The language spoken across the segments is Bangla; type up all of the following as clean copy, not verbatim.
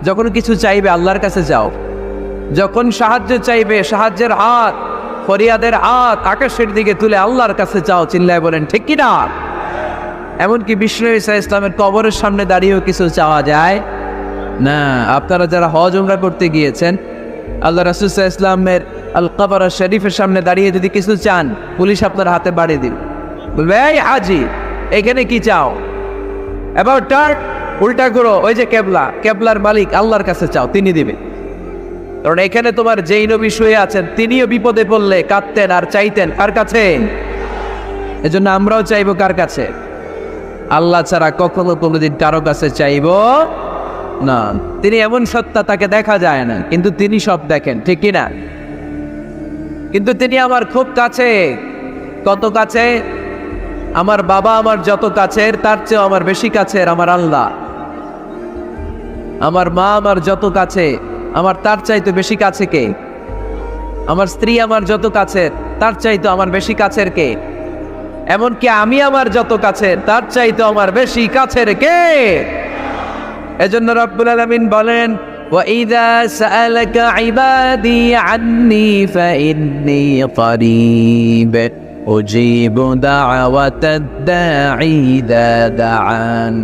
যখন কিছু চাইবে আল্লাহর কাছে যাও, যখন সাহায্য চাইবে সাহায্যের হাত, ফরিয়াদের হাত আকাশের দিকে তুলে আল্লাহর কাছে চাও, চিল্লায় বলেন ঠিক কি না? এমনকি বিষ্ণু ঈসা ইসলামের কবরের সামনে দাঁড়িয়েও কিছু চাওয়া যায় না। আপনারা যারা হজ উমরা করতে গিয়েছেন, আল্লাহ রাসূল সাল্লাল্লাহু আলাইহি ইসলামের আল কবর শরীফের সামনে দাঁড়িয়ে যদি কিছু চান, পুলিশ আপনার হাতে বাড়ি দিবে, বলবে এই হাজি এখানে কি চাও, এবার টার্ন উল্টা করো, ওই যে কেবলা, কেবলার মালিক আল্লাহর কাছে চাও, তিনি দিবেন। কারণ এখানে তোমার যেই নবী শুয়ে আছেন তিনিও বিপদে পড়লে কাঁদতেন আর চাইতেন কার কাছে? এজন্য আমরাও চাইবো কার কাছে? আল্লাহ ছাড়া কখনো কোনোদিন কারো কাছে চাইবো না। তিনি এমন সত্তা, তাকে দেখা যায় না, কিন্তু তিনি সব দেখেন, ঠিক কিনা? কিন্তু তিনি আমার খুব কাছে। কত কাছে? আমার বাবা আমার যত কাছের তার চেয়েও আমার বেশি কাছের আমার আল্লাহ। আমার মা আমার যত কাছে আমার তার চাইতে বেশি কাছে কে? আমার স্ত্রী আমার যত কাছের তার চাইতে আমার বেশি কাছের কে? এমনকি আমি আমার যত কাছের তার চাইতে আমার বেশি কাছের কে? এজন্য রব্বুল আলামিন বলেন, وَإِذَا سَأَلَكَ عِبَادِي عَنِّي فَإِنِّي قَرِيبٌ أُجِيبُ دَعْوَةَ الدَّاعِ إِذَا دَعَانِ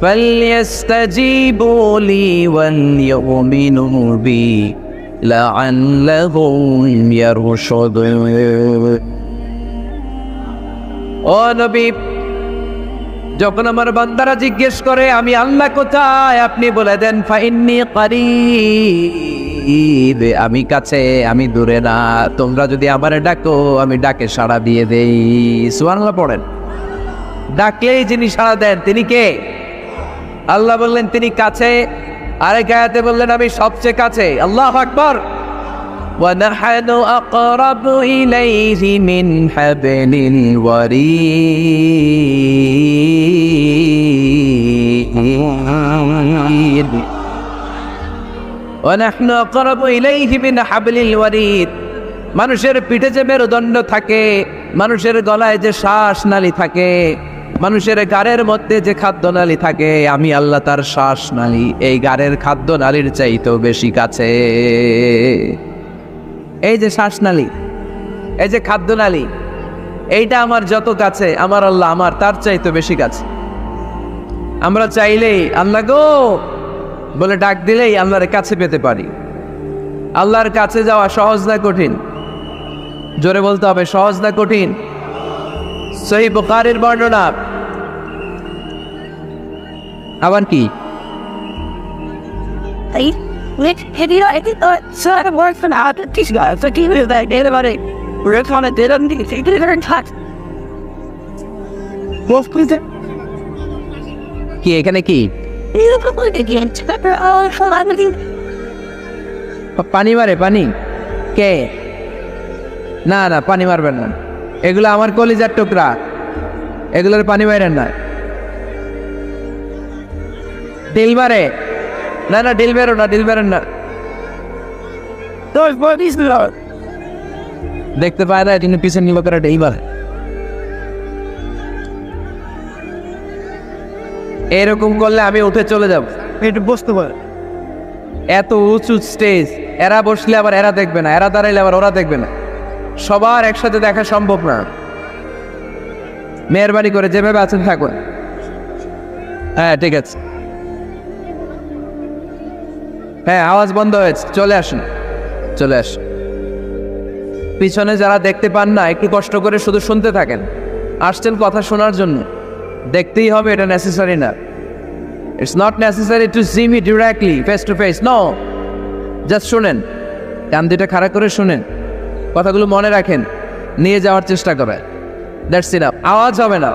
فَلْيَسْتَجِيبُوا لِي وَلْيُؤْمِنُوا بِي لَعَلَّهُمْ يَرْشُدُونَ। ও নবী, যখন আমার বান্দারা জিজ্ঞেস করে আমি আল্লাহ কোথায়, আপনি বলে দেন ফাইন্নি কারীব, আমি কাছে, আমি দূরে না। তোমরা যদি আমারে ডাকো আমি ডাকে সাড়া দিয়ে দেই। সুবহানাল্লাহ পড়েন। ডাকলেই যিনি সাড়া দেন তিনি কে? আল্লাহ বললেন তিনি কাছে। আরেক আয়াতে বললেন আমি সবচেয়ে কাছে। আল্লাহু আকবার। وَنَحْنُ أَقْرَبُ إِلَيْهِ مِنْ حَبْلِ الْوَرِيدِ وَنَحْنُ أَقْرَبُ إِلَيْهِ مِنْ حَبْلِ الْوَرِيدِ। মানুষের পিঠে যে মেরুদণ্ড থাকে, মানুষের গলায় যে শ্বাস নালী থাকে, মানুষের গাড়ের মধ্যে যে খাদ্য নালী থাকে, আমি আল্লাহ তার শ্বাস নালী এই গাড়ের খাদ্য নালীর চাইতেও বেশি কাছে। এই যে শ্বাসনালী, এই যে খাদ্যনালী, এইটা আমার যত কাছে, আমার আল্লাহ আমার তার চাইতে বেশি কাছে। আমরা চাইলেই আল্লাহ গো বলে ডাক দিলেই আল্লাহর কাছে পেতে পারি। আল্লাহর কাছে যাওয়া সহজ না কঠিন? জোরে বলতে হবে, সহজ না কঠিন? সহিহ বুখারীর বর্ণনা। আবার কি? I think so I work for now to teach guys. So keep it like anybody. We're trying to do them. Take it in touch. Wolf, please. কি এখানে কি? পানি মারে? পানি কে? না না, পানি মারবেন না, এগুলো আমার কলিজার টুকরা, এগুলোর পানি মারেন না। ডিল মারে? না না, ডিল বেরো না, ডিল বেরেন না। দেখতে পায় না, তিনি পিছনে নিব করে ডিল মারে। এরকম করলে আমি উঠে চলে যাব। একটু বসতে পারে। এত উঁচু স্টেজ, এরা বসলে আবার এরা দেখবে না, এরা দাঁড়াইলে আবার ওরা দেখবে না, সবার একসাথে দেখা সম্ভব না। মেহরবানি করে যেভাবে আছেন থাকুন। হ্যাঁ ঠিক আছে, হ্যাঁ আওয়াজ বন্ধ হয়েছে, চলে আসুন, চলে আসুন। পিছনে যারা দেখতে পান না একটু কষ্ট করে শুধু শুনতে থাকেন। আসছেন কথা শোনার জন্য, দেখতেই হবে এটা নেসেসারি না। It's not necessary to see me directly face to face, no. Just শুনেন, কান দুটা খাড়া করে শুনেন, কথাগুলো মনে রাখেন, নিয়ে যাওয়ার চেষ্টা করেন। That's enough. আওয়াজ হবে না,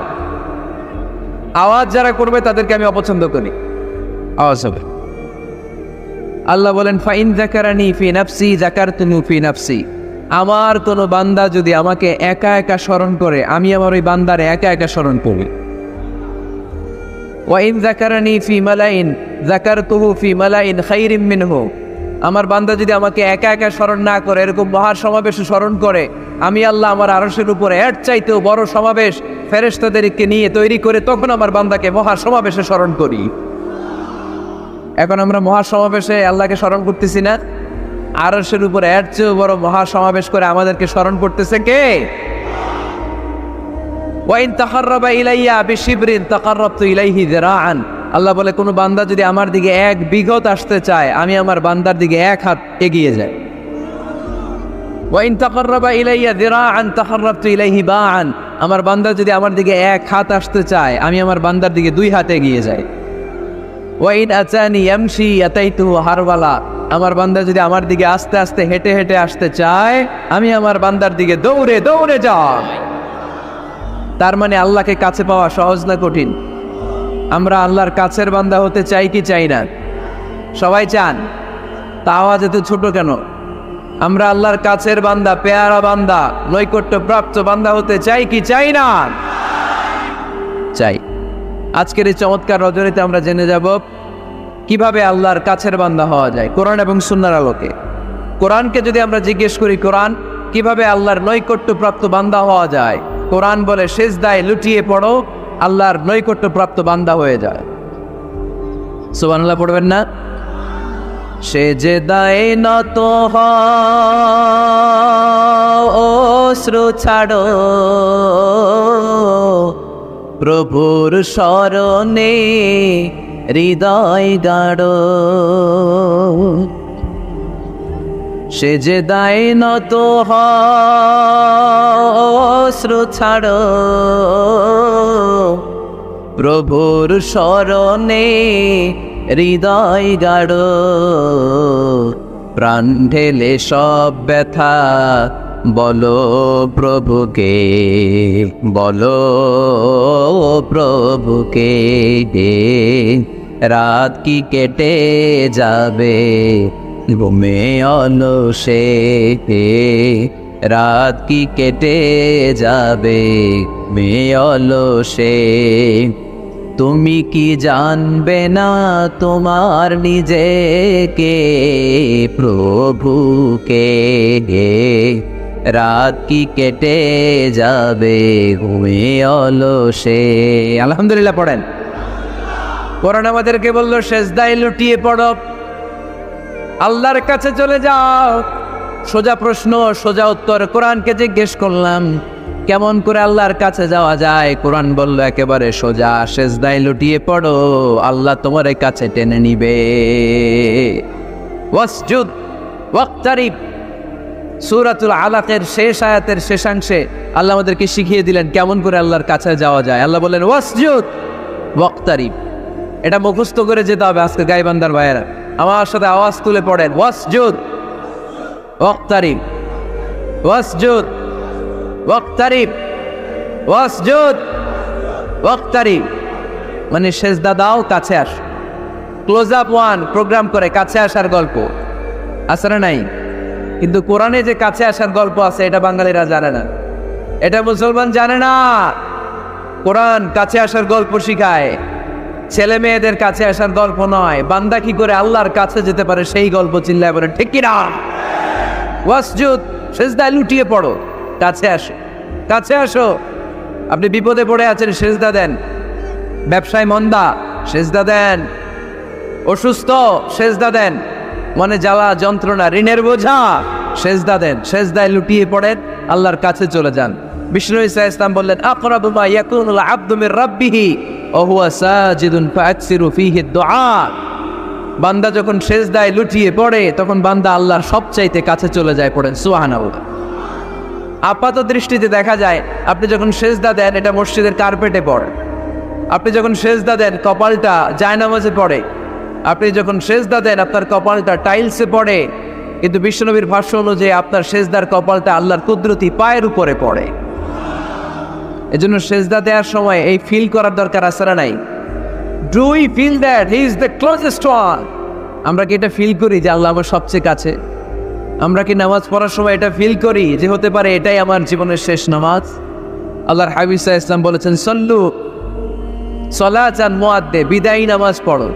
আওয়াজ যারা করবে তাদেরকে আমি অপছন্দ করি। আওয়াজ হবে। আল্লাহ বলেন ফাইন যাকারানি ফি নাফসি যাকারতুহু ফি নাফসি। আমার কোনো বান্দা যদি আমাকে একা একা স্মরণ করে, আমি আমার ওই বান্দারে একা একা স্মরণ করি। ওয়া ইন যাকারানি ফি মালাইন যাকারতুহু ফি মালাইন খাইরিম মিনহু। আমার বান্দা যদি আমাকে একা একা স্মরণ না করে, এরকম মহা সমাবেশে স্মরণ করে, আমি আল্লাহ আমার আরশের উপরে এর চাইতেও বড় সমাবেশ ফেরেশতাদেরকে নিয়ে তৈরি করে তখন আমার বান্দাকে মহা সমাবেশে স্মরণ করি। এখন আমরা মহাসমাবেশে আল্লাহকে স্মরণ করতেছি না? আরশের উপরে এর চেয়েও বড় মহাসমাবেশ করে আমাদেরকে স্মরণ করতেছে কে? ওয়াইন তাকাররাবা ইলাইয়া বিশিবরিন তাকাররাবতু ইলাইহি যিরাআন। আল্লাহ বলে কোনো বান্দা যদি আমার দিকে 1 বিঘত আসতে চায়, আমি আমার বান্দার দিকে 1 হাত এগিয়ে যাই। ওয়াইন তাকাররাবা ইলাইয়া যিরাআন তাকাররাবতু ইলাইহি বাআন। আমার বান্দা যদি আমার দিকে 1 হাত আসতে চায়, আমি আমার বান্দার দিকে 2 হাত এগিয়ে যাই। ওয়াইন আতানি ইয়ামশি আতাইতুহু হারওয়ালা। আমার বান্দা যদি আমার দিকে আস্তে আস্তে হেঁটে হেঁটে আসতে চায়, আমি আমার বান্দার দিকে দৌড়ে দৌড়ে যাই। তার মানে আল্লাহকে কাছে পাওয়া সহজ না কঠিন? আমরা আল্লাহর কাছের বান্দা হতে চাই কি চাই না? সবাই চান, তা আওয়াজ এত ছোট কেন? আমরা আল্লাহর কাছের বান্দা, পেয়ারা বান্দা, নৈকট্যপ্রাপ্ত বান্দা হতে চাই কি চাই না? চাই। আজকের এই চমৎকার রজনীতে আমরা জেনে যাব কিভাবে আল্লাহর কাছের বান্দা হওয়া যায় কোরআন এবং সুন্নাহর আলোকে। কোরআনকে যদি আমরা জিজ্ঞেস করি, কোরআন কিভাবে আল্লাহর নৈকট্যপ্রাপ্ত বান্দা হওয়া যায়, কোরআন বলে সিজদায় লুটিয়ে পড়ো, আল্লাহর নৈকট্যপ্রাপ্ত বান্দা হয়ে যায়। সুবহানাল্লাহ পড়বেন না? সিজদায় নত হও, অশ্রু ছাড়ো, প্রভুর শরণে হৃদয় গাড়ো। সিজদায় নত হও, অশ্রু ছাড়ো, প্রভুর শরণে হৃদয় গাড়ো। প্রাণ ঢেলে সব ব্যথা বলো প্রভুকে, বলো প্রভুকে। রাত কি কেটে যাবে ঘুমে অলসে, রাত কি কেটে যাবে ঘুমে অলসে। তুমি কি জানবে না তোমার নিজেকে, প্রভুকে। রাত কি কেটে যাবে ঘুমে অলসে। আলহামদুলিল্লাহ পড়েন। কোরআন আমাদেরকে বলল সিজদায় লুটিয়ে পড়ো, আল্লাহর কাছে চলে যাও। সোজা প্রশ্ন, সোজা উত্তর। কোরআনকে জিজ্ঞেস করলাম কেমন করে আল্লাহর কাছে যাওয়া যায়, কোরআন বলল একেবারে সোজা, সিজদায় লুটিয়ে পড়ো, আল্লাহ তোমার কাছে টেনে নিবে। ওয়াসজুদ ওয়াক্তারিব, সূরাতুল আলাকের শেষ আয়াতের শেষাংশে আল্লাহ আমাদেরকে শিখিয়ে দিলেন কেমন করে আল্লাহর কাছে যাওয়া যায়। আল্লাহ বললেন ওয়াসজুদ ওয়াক্তারিব। এটা মুখস্থ করে যেতে হবে আজকে গাইবান্দার ভাইয়েরা, আমার সাথে আওয়াজ তুলে পড়েন ওয়াসজুদ ওয়াক্তারিব, ওয়াসজুদ ওয়াক্তারিব, ওয়াসজুদ ওয়াক্তারিব। মানে সেজদা দাও, কাছে আস। ক্লোজ আপ ওয়ান প্রোগ্রাম করে কাছে আসার গল্প আছে না নাই? কিন্তু কোরআনে যে কাছে আসার গল্প আছে এটা বাঙালিরা জানে না, এটা মুসলমান জানে না। কোরআন কাছে আসার গল্প শিখায়, ছেলে মেয়েদের কাছে আসার গল্প নয়। বান্দা কি করে আল্লাহর কাছে যেতে পারে সেই গল্প। চিল্লায় বলেন ঠিক কিনা? ওয়াসজুদ, সিজদায় লুটিয়ে পড়ো, কাছে আসো, কাছে আসো। আপনি বিপদে পড়ে আছেন, সিজদা দেন। ব্যবসায় মন্দা, সিজদা দেন। অসুস্থ, সিজদা দেন। মনে জ্বালা যন্ত্রণা, ঋণের বোঝা, সিজদা দেন। সিজদায় লুটিয়ে পড়েন, আল্লাহর কাছে চলে যান। বিষ্ণু ঈসা ইসলাম বললেন আকরাবু মা ইয়াকুনুল আবদু মির রাব্বিহি ওয়া হুয়া সাজিদুন ফাআকসিরু ফীহি দুআ। বান্দা যখন সিজদায় লুটিয়ে পড়ে তখন বান্দা আল্লাহর সবচাইতে কাছে চলে যায়। পড়েন সুবহানাল্লাহ। আপাত দৃষ্টিতে দেখা যায় আপনি যখন সিজদা দেন এটা মসজিদের কার্পেটে পড়ে, আপনি যখন সিজদা দেন কপালটা জায়নামাজে পড়ে, আপনি যখন সিজদা দেন আপনার কপালটা টাইলসে পড়ে। কিন্তু বিশ্বনবীর ভাষ্য অনুযায়ী আপনার সিজদার কপালটা আল্লাহর কুদরতি পায়ের উপরে পড়ে। এজন্য সিজদা দেওয়ার সময় এই ফিল করার দরকার আছে না নাই? Do we feel that he is the closest one? আমরা কি এটা ফিল করি যে আল্লাহ আমার সবচেয়ে কাছে? আমরা কি নামাজ পড়ার সময় এটা ফিল করি যে হতে পারে এটাই আমার জীবনের শেষ নামাজ? আল্লাহর হাবিব সাল্লাল্লাহু আলাইহি ওয়াসাল্লাম বলেছেন সল্লু সলাতান মুআদ্দে, বিদায়ী নামাজ পড়ো,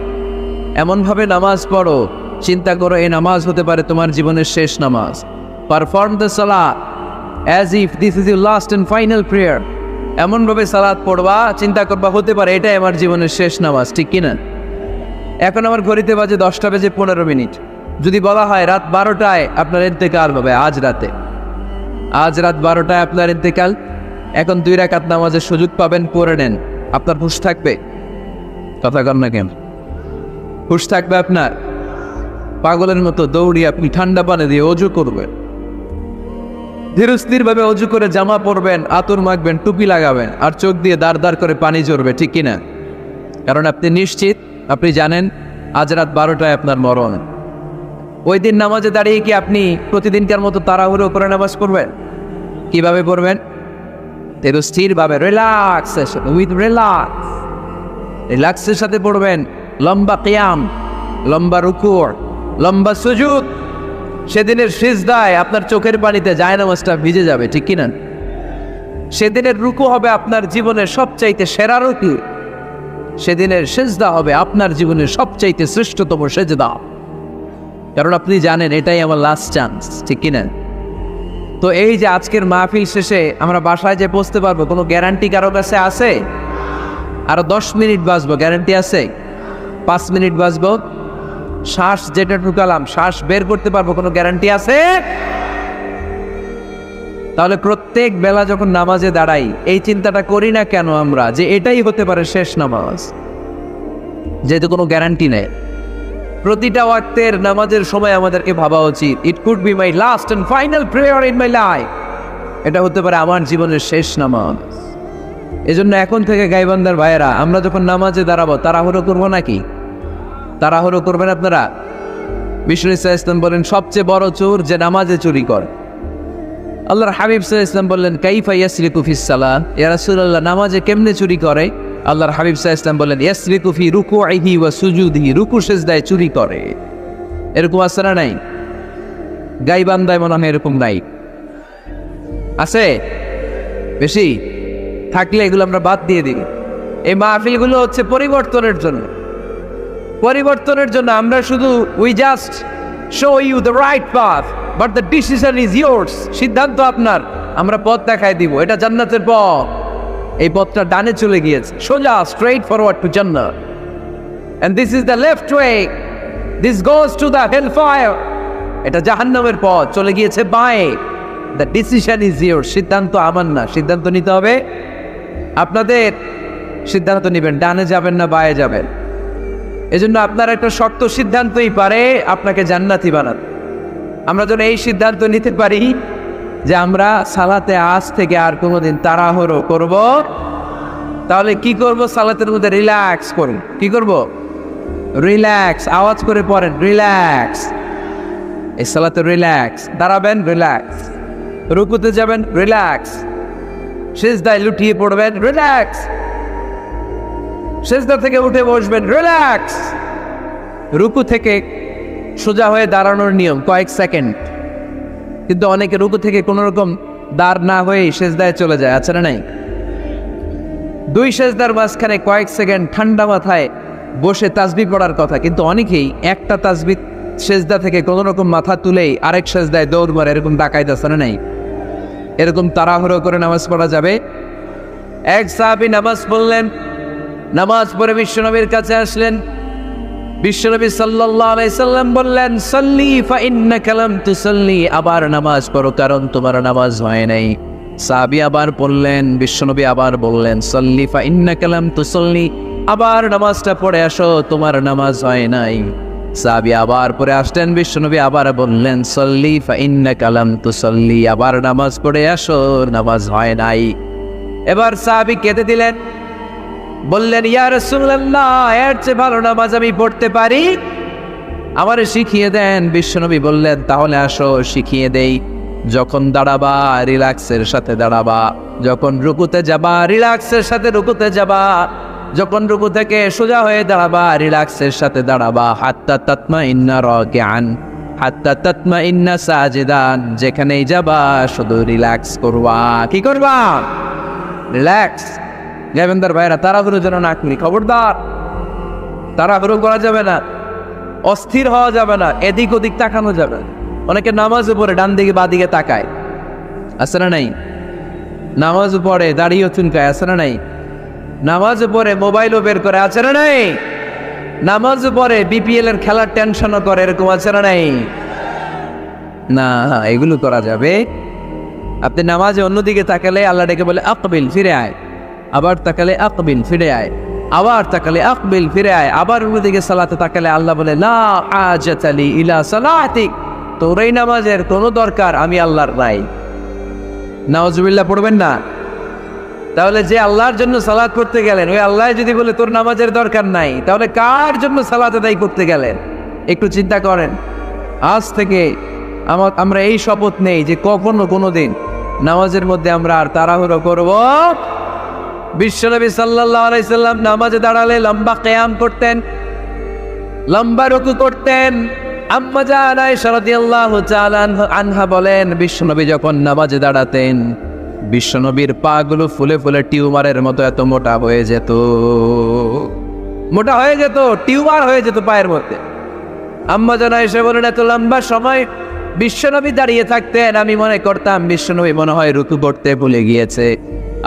এমনভাবে নামাজ পড়ো চিন্তা করো এই নামাজ হতে পারে তোমার জীবনের শেষ নামাজ। পারফর্ম দ্য সালাত as if this is your last and final prayer. এমনভাবে সালাত পড়বা, চিন্তা করবা হতে পারে এটাই আমার জীবনের শেষ নামাজ। ঠিক কিনা? এখন আমার ঘড়িতে বাজে 10:15। যদি বলা হয় রাত 12টায় আপনার ইন্তেকাল হবে, আজ রাত 12টায় আপনার ইন্তেকাল, এখন 2 রাকাত নামাজের সুযোগ পাবেন, পড়ে নেন, আপনার হুঁশ থাকবে? কথা কর না কেন? হুঁশ থাকবে আপনার? পাগলের মতো দৌড়িয়ে আপনি ঠান্ডা পানি দিয়ে অজু করবেন, ধীরস্থির ভাবে অজু করে জামা পরবেন, আতর মাখবেন, টুপি লাগাবেন, আর চোখ দিয়ে দাঁড় দাঁড় করে পানি ঝরবে, ঠিক কিনা? কারণ আপনি নিশ্চিত, আপনি জানেন আজ রাত 12টায় আপনার মরণ। ওই দিন নামাজে দাঁড়িয়ে কি আপনি প্রতিদিনকার মতো তাড়াহুড়ো করে নামাজ পড়বেন? কিভাবে পড়বেন? ধীরস্থির ভাবে, রিল্যাক্সের সাথে পড়বেন। লম্বা কিয়াম, লম্বা রুকু, লম্বা সুজুদ। সেদিনের সিজদায় আপনার চোখের পানিতে জায়নামাজটা ভিজে যাবে, ঠিক কিনা? সেদিনের রুকু হবে আপনার জীবনের সবচাইতে সেরা রুকু, সেদিনের সিজদা হবে আপনার জীবনের সবচাইতে শ্রেষ্ঠতম সিজদা। কারণ আপনি জানেন এটাই আমার লাস্ট চান্স, ঠিক কিনা? তো এই যে আজকের মাহফিল শেষে আমরা বাসায় যে পৌঁছতে পারবো, কোনো গ্যারান্টি কারো কাছে আছে? আরো 10 মিনিট বাঁচবো, গ্যারান্টি আছে? 5 মিনিট বাঁচবো, শ্বাস যেটা ঢুকালাম শ্বাস বের করতে পারবো, কোনো গ্যারান্টি আছে? তাহলে প্রত্যেক বেলা যখন নামাজে দাঁড়াই এই চিন্তাটা করি না কেন আমরা, যে এটাই হতে পারে শেষ নামাজ, যেহেতু কোনো গ্যারান্টি নেই। প্রতিটা ওয়াক্তের নামাজের সময় আমাদেরকে ভাবা উচিত, it could be my last and final prayer in my life. এটা হতে পারে আমার জীবনের শেষ নামাজ। এজন্য এখন থেকে গাইবান্ধার ভাইয়েরা, আমরা যখন নামাজে দাঁড়াবো তাড়াহুড়ো করবো নাকি? তাড়াহুড়ো করবেন আপনারা? বিষ্ণু সাল্লাল্লাহু আলাইহি ওয়াসাল্লাম বলেন সবচেয়ে বড় চোর যে নামাজে চুরি করে। আল্লাহর হাবিব সাল্লাল্লাহু আলাইহি ওয়াসাল্লাম বললেন কাইফা ইয়াসরিকু ফিস সালাত, ইয়া রাসূলুল্লাহ নামাজে কেমনে চুরি করে? আল্লাহর হাবিব সাল্লাল্লাহু আলাইহি ওয়াসাল্লাম বললেন ইয়াসরিকু ফি রুকুইহি ওয়া সুজুদিহি, রুকু সিজদায় চুরি করে। এরকম আছে না নাই? গাইবান্ধায় মনে হয় এরকম নাই, আছে? বেশি থাকলে এগুলো আমরা বাদ দিয়ে দিই। এই মাহফিলগুলো হচ্ছে পরিবর্তনের জন্য, পরিবর্তনের জন্য। আমরা শুধু we just show you the right path, but the decision is yours. সিদ্ধান্ত আপনার, আমরা পথ দেখাই দিব, এটা জান্নাতের পথ। এই পথটা ডানে চলে গিয়েছে, সোজা, স্ট্রেইট ফরওয়ার্ড টু জান্নাত। And this is the left way, this goes to the hell fire. এটা জাহান্নামের পথ, চলে গিয়েছে বাঁয়ে। The decision is yours. সিদ্ধান্ত আমার না, সিদ্ধান্ত নিতে হবে আপনাদের। সিদ্ধান্ত নেবেন, ডানে যাবেন না বাঁয়ে যাবেন। এজন্য আপনার একটা শক্ত সিদ্ধান্তই পারে আপনাকে জান্নাতি বানাতে। আমরা যেন এই সিদ্ধান্ত নিতে পারি যে আমরা সালাতে আজ থেকে আর কোনোদিন তাড়াহুড়ো করব। তাহলে কি করব? সালাতের মধ্যে রিল্যাক্স করুন। কি করব? রিল্যাক্স। আওয়াজ করে পড়েন, রিল্যাক্স। এই সালাতে রিল্যাক্স। দাঁড়াবেন, রিল্যাক্স। রুকুতে যাবেন, রিল্যাক্স। সিজদায় লুটিয়ে পড়বেন, রিল্যাক্স। সিজদা থেকে উঠে বসবেন, রিল্যাক্স। রুকু থেকে সোজা হয়ে দাঁড়ানোর নিয়ম কয়েক সেকেন্ড, কিন্তু অনেকে রুকু থেকে কোনো রকম দাঁড় না হয়ে সিজদায় চলে যায়, আছে না নাই? 2 সিজদার মাঝখানে কয়েক সেকেন্ড ঠান্ডা মাথায় বসে তাসবিহ পড়ার কথা, কিন্তু অনেকেই একটা তাসবিহ সিজদা থেকে কোনো রকম মাথা তুলেই আরেক সিজদায় দৌড় মারে, এরকম ডাকাইত, আছে না নাই? এরকম তাড়াহুড়ো করে নামাজ পড়া যাবে? এক সাহাবী নামাজ পড়লেন, নামাজ পড়ে বিশ্বনবীর কাছে আসলেন। বিশ্বনবী সাল্লাল্লাহু আলাইহি সাল্লাম বললেন সাল্লি ফা ইন্নাকা লাম তুসাল্লি, আবার নামাজ পড়ো কারণ তোমার নামাজ হয় নাই। সাহাবী আবার পড়লেন, বিশ্বনবী আবার বললেন সাল্লি ফা ইন্নাকা লাম তুসাল্লি, আবার নামাজটা পড়ে আসো তোমার নামাজ হয় নাই। সাহাবী আবার পড়ে আসলেন, বিশ্বনবী আবার বললেন সাল্লি ফা ইন্নাকা লাম তুসাল্লি, আবার নামাজ পড়ে আসো নামাজ হয় নাই। এবার সাহাবী কেঁদে দিলেন, বললেন ইয়া রাসূলুল্লাহ এর চেয়ে ভালো নামাজ আমি পড়তে পারি, আমারে শিখিয়ে দেন। বিশ্বনবী বললেন তাহলে আসো শিখিয়ে দেই। যখন দাঁড়াবা রিল্যাক্সের সাথে দাঁড়াবা, যখন রুকুতে যাবা রিল্যাক্সের সাথে রুকুতে যাবা, যখন রুকু থেকে সোজা হয়ে দাঁড়াবা রিল্যাক্সের সাথে দাঁড়াবা। হাত্তা তাতমাইন্না রাকিআন হাত্তা তাতমাইন্না সাজিদান, যেখানেই যাবা শুধু রিল্যাক্স করবা। কি করবা? রিল্যাক্স। গাইবান্ধার ভাইরা তাড়াহুড়ো যেন না করি, খবরদার। তাড়াহুড়ো করা যাবে না, অস্থির হওয়া যাবে না, এদিক ওদিক তাকানো যাবে না। অনেকে নামাজও পড়ে ডান দিকে বা দিকে তাকায়, আছে না নাই? নামাজও পড়ে দাঁড়িয়েও চুনকায়, আছে না নাই? নামাজও পড়ে মোবাইলও বের করে, আছে না নাই? নামাজ পড়ে বিপিএল এর খেলার টেনশনও করে, এরকম আছে না নাই? না, এগুলো করা যাবে। আপনি নামাজে অন্যদিকে তাকালে আল্লাহ ডেকে বলে আকবিল, ফিরে আয়। আবার তাকালে আকবিল, ফিরে আয়। আবার তাকালে আকবিল, ফিরে আয়। আবার অন্যদিকে সালাতে তাকালে আল্লাহ বলে লা হাজাতা লি ইলা সালাতিক, তোর এই নামাজের কোনো দরকার আমি আল্লাহর নাই। নাউজুবিল্লাহ পড়বেন না? তাহলে যে আল্লাহর জন্য সালাত পড়তে গেলেন, ওই আল্লাহ যদি বলে তোর নামাজের দরকার নাই, তাহলে কার জন্য সালাত আদায় করতে গেলেন? একটু চিন্তা করেন। আজ থেকে আমরা এই শপথ নেই যে কখনো কোনোদিন নামাজের মধ্যে আমরা আর তাড়াহুড়ো করব। বিশ্বনবী সাল্লাল্লাহু আলাইহি সাল্লাম নামাজে দাঁড়ালে লম্বা কিয়াম করতেন, লম্বা রুকু করতেন। আম্মা জান আয়েশা রাদিয়াল্লাহু তাআলা আনহা বলেন, বিশ্বনবী যখন নামাজে দাঁড়াতেন, বিশ্বনবীর পা গুলো ফুলে ফুলে টিউমারের মতো এত মোটা হয়ে যেত, মোটা হয়ে যেত, টিউমার হয়ে যেত পায়ের মধ্যে। আম্মা জান আয়েশা বলেন, এত লম্বা সময় বিশ্বনবী দাঁড়িয়ে থাকতেন, আমি মনে করতাম বিশ্বনবী মনে হয় রুকু করতে ভুলে গিয়েছে।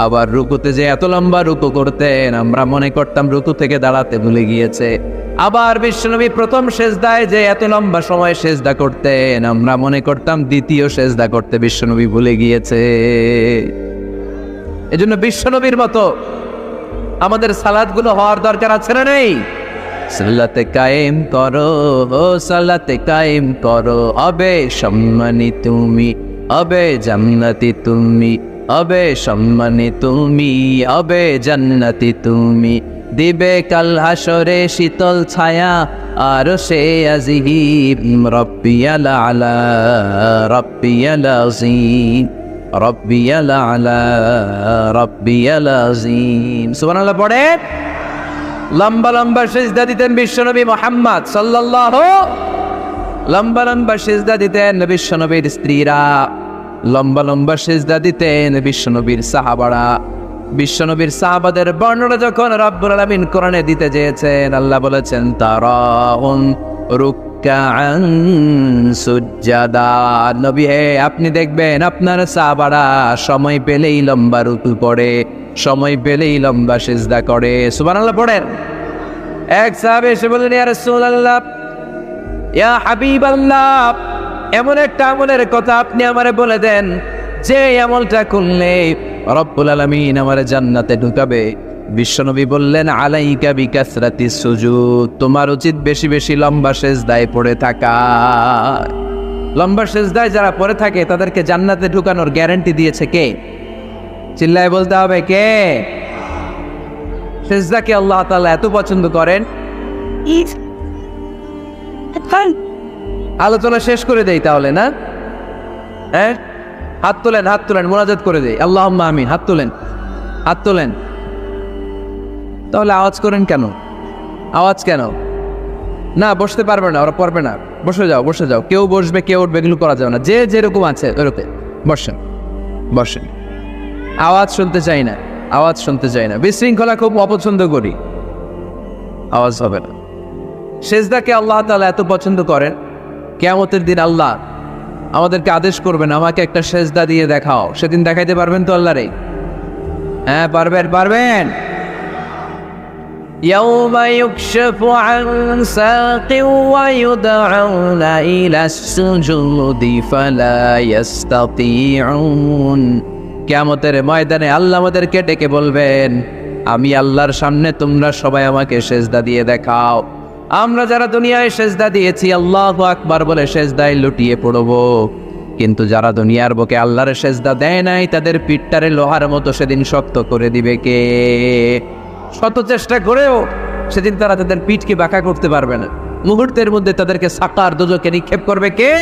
আবার রুকুতে যে এত লম্বা রুকু করতেন, আমরা মনে করতাম রুকু থেকে দাঁড়াতে ভুলে গিয়েছে। আবার বিশ্বনবী প্রথম সেজদায় যে এত লম্বা সময় সেজদা করতেন, আমরা মনে করতাম দ্বিতীয় সেজদা করতে বিশ্বনবী ভুলে গিয়েছে। এজন্য বিশ্বনবীর মতো আমাদের সালাতগুলো হওয়ার দরকার আছে না নেই? সালাতে কায়েম করো, সালাতে কায়েম করো, হবে সম্মানী তুমি, হবে জান্নাতি তুমি, হবে সম্মানী তুমি, হবে জান্নাতি তুমি। দিবে কাল হাসরে শীতল ছায়া আর সে আজিম, রব্বিয়াল আলা, রব্বিয়াল আযীম, রব্বিয়াল আলা, রব্বিয়াল আযীম। সুবহানাল্লাহ পড়ে। লম্বা লম্বা সিজদা দিতেন বিশ্বনবী মুহাম্মদ সাল্লাল্লাহু, লম্বা লম্বা সিজদা দিতেন বিশ্বনবীর স্ত্রীরা, লম্বা লম্বা সিজদা দিতেন বিশ্বনবীর সাহাবারা। বিশ্বনবীর সাহাবাদের বর্ণনা যখন রব্বুল আলামিন কোরআনে দিতে চেয়েছেন, আল্লাহ বলেছেন তারাহুম রুকআন সুজদা। নবী হে, আপনি দেখবেন আপনার সাহাবারা সময় পেলেই লম্বা রুকু পড়ে, সময় পেলেই লম্বা সিজদা করে। সুবহানাল্লাহ পড়েন। এক সাহাবী এসে বললেন, ইয়া রাসূলুল্লাহ, ইয়া হাবিবাল্লাহ, এমন একটা আমলের কথা আপনি আমারে বলে দেন যে আমলটা করলে রব্বুল আলামিন আমারে জান্নাতে ঢুকাবে। বিশ্বনবী বললেন, আলাইকা বিকাসরাতিস সুজুদ, তোমার উচিত বেশি বেশি লম্বা সিজদায় পড়ে থাকা। লম্বা সিজদায় যারা পড়ে থাকে তাদেরকে জান্নাতে ঢুকানোর গ্যারান্টি দিয়েছে কে? চিল্লায় বলতে হবে কে? সিজদাকে আল্লাহ তাআলা এত পছন্দ করেন। আলোচনা শেষ করে দেই তাহলে, না? হ্যাঁ, হাত তোলেন, হাত তোলেন, মোনাজাত করে দেই। আল্লাহুম্মা আমিন। হাত তোলেন, হাত তোলেন। তাহলে আওয়াজ করেন কেন? আওয়াজ কেন? না, বসতে পারবে না, ওরা পড়বে না। বসে যাও, বসে যাও। কেউ বসবে, কেউ উঠবে, এগুলো করা যাবে না। যে যেরকম আছে ওরকম বসেন, বসেন। আওয়াজ শুনতে চাই না, আওয়াজ শুনতে চাই না। বিশৃঙ্খলা খুব অপছন্দ করি, আওয়াজ হবে না। সেজদাকে আল্লাহ তাআলা এত পছন্দ করেন, কিয়ামতের দিন আল্লাহ আমাদেরকে আদেশ করবেন, আমাকে একটা সেজদা দিয়ে দেখাও। সেদিন দেখাইতে পারবেন তো আল্লাহরে? হ্যাঁ, পারবেন, পারবেন। ইয়াউমা ইউকশাফু আন সাকিন ওয়া ইউদআউনা ইলাস সুজুদি ফালা ইস্তাতিউন। কিয়ামতের ময়দানে আল্লাহ আমাদেরকে ডেকে বলবেন, আমি আল্লাহর সামনে তোমরা সবাই আমাকে সেজদা দিয়ে দেখাও। আমরা যারা দুনিয়ায় সেজদা দিয়েছি আল্লাহু আকবার বলে সেজদায় লুটিয়ে পড়ব, কিন্তু যারা দুনিয়ার বুকে আল্লাহর সেজদা দেয় নাই তাদের পিঠটারে লোহার মতো সেদিন শক্ত করে দিবে কে? শত চেষ্টা করেও সেদিন তারা তাদের পিঠকে বাঁকা করতে পারবে না। মুহূর্তের মধ্যে তাদেরকে সাকার দোজখে নিক্ষেপ করবে কে?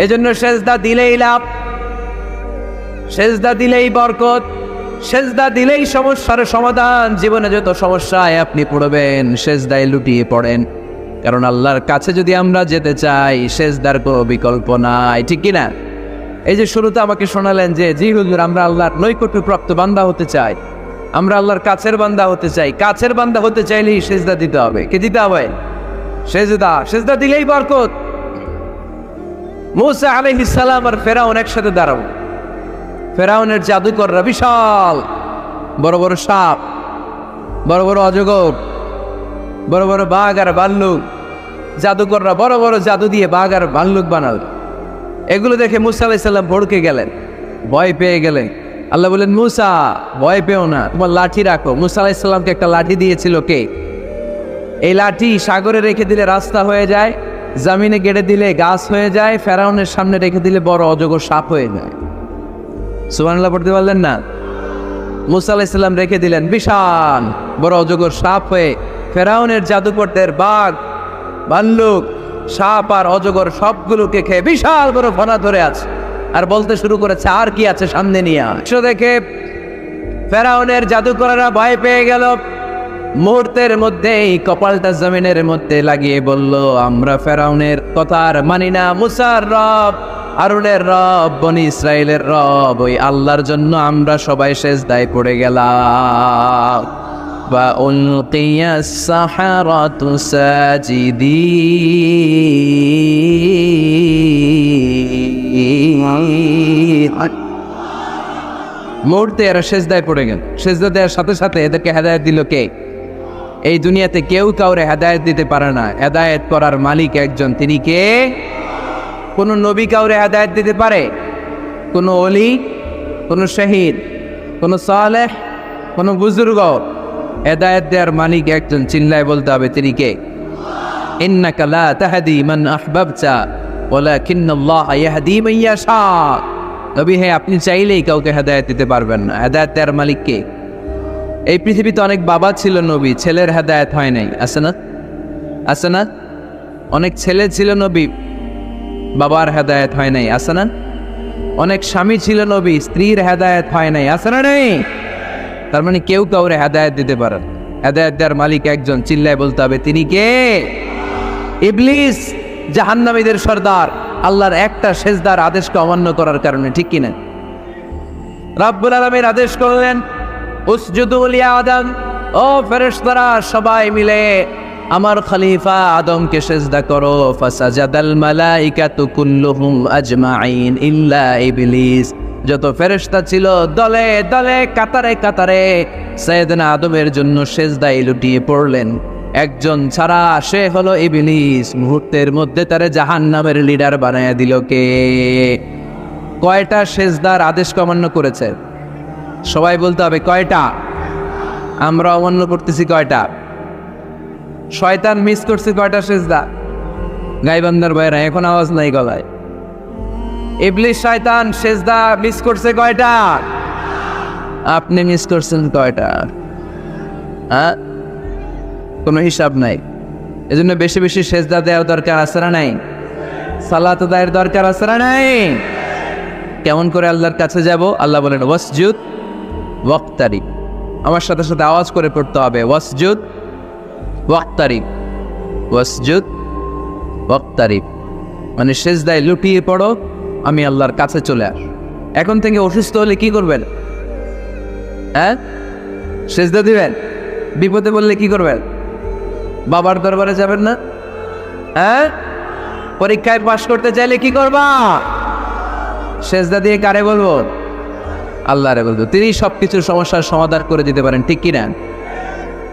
এজন্য সেজদা দিলেই লাভ, সেজদা দিলেই বরকত, সেজদা দিলেই সমস্যার সমাধান। জীবনে যত সমস্যায় আপনি পড়বেন সেজদায় লুটিয়ে পড়েন, কারণ আল্লাহর কাছে যদি আমরা যেতে চাই সেজদার কোনো বিকল্প নাই, ঠিক কিনা? এই যে শুরুতে আমাকে শোনালেন যে জি হুজুর, আমরা আল্লাহর নৈকট্যপ্রাপ্ত বান্দা হতে চাই, আমরা আল্লাহর কাছের বান্দা হতে চাই। কাছের বান্দা হতে চাইলেই সেজদা দিতে হবে। কে দিতে হবে? সেজদা। সেজদা দিলেই বরকত। মূসা আলাইহিস সালাম আর ফেরাউন একসাথে দাঁড়াবো। ফেরাউনের জাদুকররা বিশাল বড় বড় সাপ, বড় বড় অজগর, বড় বড় বাঘ আর ভাল্লুক, জাদুকররা বড় বড় জাদু দিয়ে বাঘ আর ভাল্লুক বানাল। এগুলো দেখে মুসা আলাইহিস সালাম ভড়কে গেলেন, ভয় পেয়ে গেলেন। আল্লাহ বলেন, মুসা ভয় পেও না, তোমার লাঠি রাখো। মুসা আলাইহিস সালামকে একটা লাঠি দিয়েছিল কে? এই লাঠি সাগরে রেখে দিলে রাস্তা হয়ে যায়, জমিনে গেড়ে দিলে গাছ হয়ে যায়, ফেরাউনের সামনে রেখে দিলে বড় অজগর সাপ হয়ে যায়। সুবহানাল্লাহ পড়তে পারলেন না? মুসা আলাইহিস সালাম রেখে দিলেন বিশাল বড় অজগর সাপ হয়ে ফেরাউনের জাদুকরদের বাঘ, ভাল্লুক, সাপ আর অজগর সবগুলোকে খেয়ে বিশাল বড় ফনা ধরে আছে, আর বলতে শুরু করেছে আর কি আছে সামনে নিয়ে আয়। দেখে ফেরাউনের জাদুকরেরা ভয় পেয়ে গেল। মুহূর্তের মধ্যেই কপালটা জমিনের মধ্যে লাগিয়ে বলল, আমরা ফেরাউনের কথা আর মানি না। মুসার রব, হারুনের রব, বনি ইসরাইলের রব, ওই আল্লাহর জন্য আমরা সবাই সেজদায় পড়ে গেলাম। বা উলকিয়াস সাহারাতু সাজিদিন। মুহূর্তে এরা সেজদায় পড়ে গেল। সেজদা দেওয়ার সাথে সাথে এদেরকে হেদায়েত দিল কে? এই দুনিয়াতে কেউ কাউরে হেদায়েত দিতে পারে না, হেদায়েত করার মালিক একজন, তিনি কে? কোন নবী কাউরে হেদায়েত দিতে পারে? কোন ওলি, কোন শহীদ, কোন সালেহ, কোন বুজুর্গ? হেদায়েত দেওয়ার মালিক একজন, চিল্লায় বলতে হবে তিনি কে? ইন্নাকা লা তাহদি মান আহবাবতা ওয়ালাকিন্নাল্লাহা ইয়াহদি মান ইয়াশা। নবী হে, আপনি চাইলেই কাউকে হেদায়েত দিতে পারবেন না। হেদায়েত দেওয়ার মালিক কে? এই পৃথিবীতে অনেক বাবা ছিল নবী, ছেলের হেদায়েত হয় নাই, আছে না? আছে না? অনেক ছেলে ছিল নবী, বাবার হেদায়েত হয় নাই, আছে না? অনেক স্বামী ছিল নবী, স্ত্রীর হেদায়েত হয় নাই, আছে না? নেই? তার মানে কেউ কাউরে হেদায়েত দিতে পারেন। হেদায়েত দেওয়ার মালিক একজন, চিল্লায় বলতে হবে তিনি কে? ইবলিস জাহান্নামীদের সর্দার, আল্লাহর একটা সেজদার আদেশকে অমান্য করার কারণে, ঠিক কিনা? রাব্বুল আলামিন আদেশ করলেন, উসজুদু লিয়া আদম, ও ফেরেশতারা সবাই মিলে আমার খলিফা আদমকে সেজদা করো। ফাসাজাদাল মালাইকাতু কুল্লুহুম আজমাইন ইল্লা ইবলিস। যত ফেরেশতা ছিল দলে দলে কাতারে কাতারে সাইয়েদনা আদমের জন্য সেজদায় লুটিয়ে পড়লেন। একজন ছাড়া, সে হলো ইবলিস। মুহূর্তের মধ্যে তারে জাহান্নামের লিডার বানায়া দিল কে? কয়টা সেজদার আদেশ অমান্য করেছে? সবাই বলতে হবে কয়টা? আমরা অমান্য করতেছি কয়টা? শয়তান মিস করছে কয়টা সেজদা? গাইবান্দার ভাইরা এখন আওয়াজ নাই গলায়। ইবলিস শয়তান সেজদা মিস করছে কয়টা? আপনি মিস করছেন কয়টা? হ্যাঁ, কোনো হিসাব নাই। এজন্য বেশি বেশি সেজদা দেওয়ার দরকার আছে না নাই? সালাত আদায়ের দরকার আছে না নাই? কেমন করে আল্লাহর কাছে যাব? আল্লাহ বলেন ওয়াসজুদ ওয়াক্তারিব। আমার সাথে সাথে আওয়াজ করে পড়তে হবে, ওয়াসজুদ ওয়াক্তারিব, ওয়াসজুদ ওয়াক্তারিব। মানে সেজদায় লুটিয়ে পড়ো, আমি আল্লাহর কাছে চলে আস। এখন থেকে অসুস্থ হলে কি করবেন? হ্যাঁ, সেজদা দিবেন। বিপদে বললে কি করবেন? বাবার দরবারে যাবেন না? হ্যাঁ, পরীক্ষায় পাশ করতে চাইলে কি করবা? সেজদা দিয়ে কারে বলবো? আল্লাহরে বলবো। তিনি সবকিছুর সমস্যার সমাধান করে দিতে পারেন, ঠিক কিনা?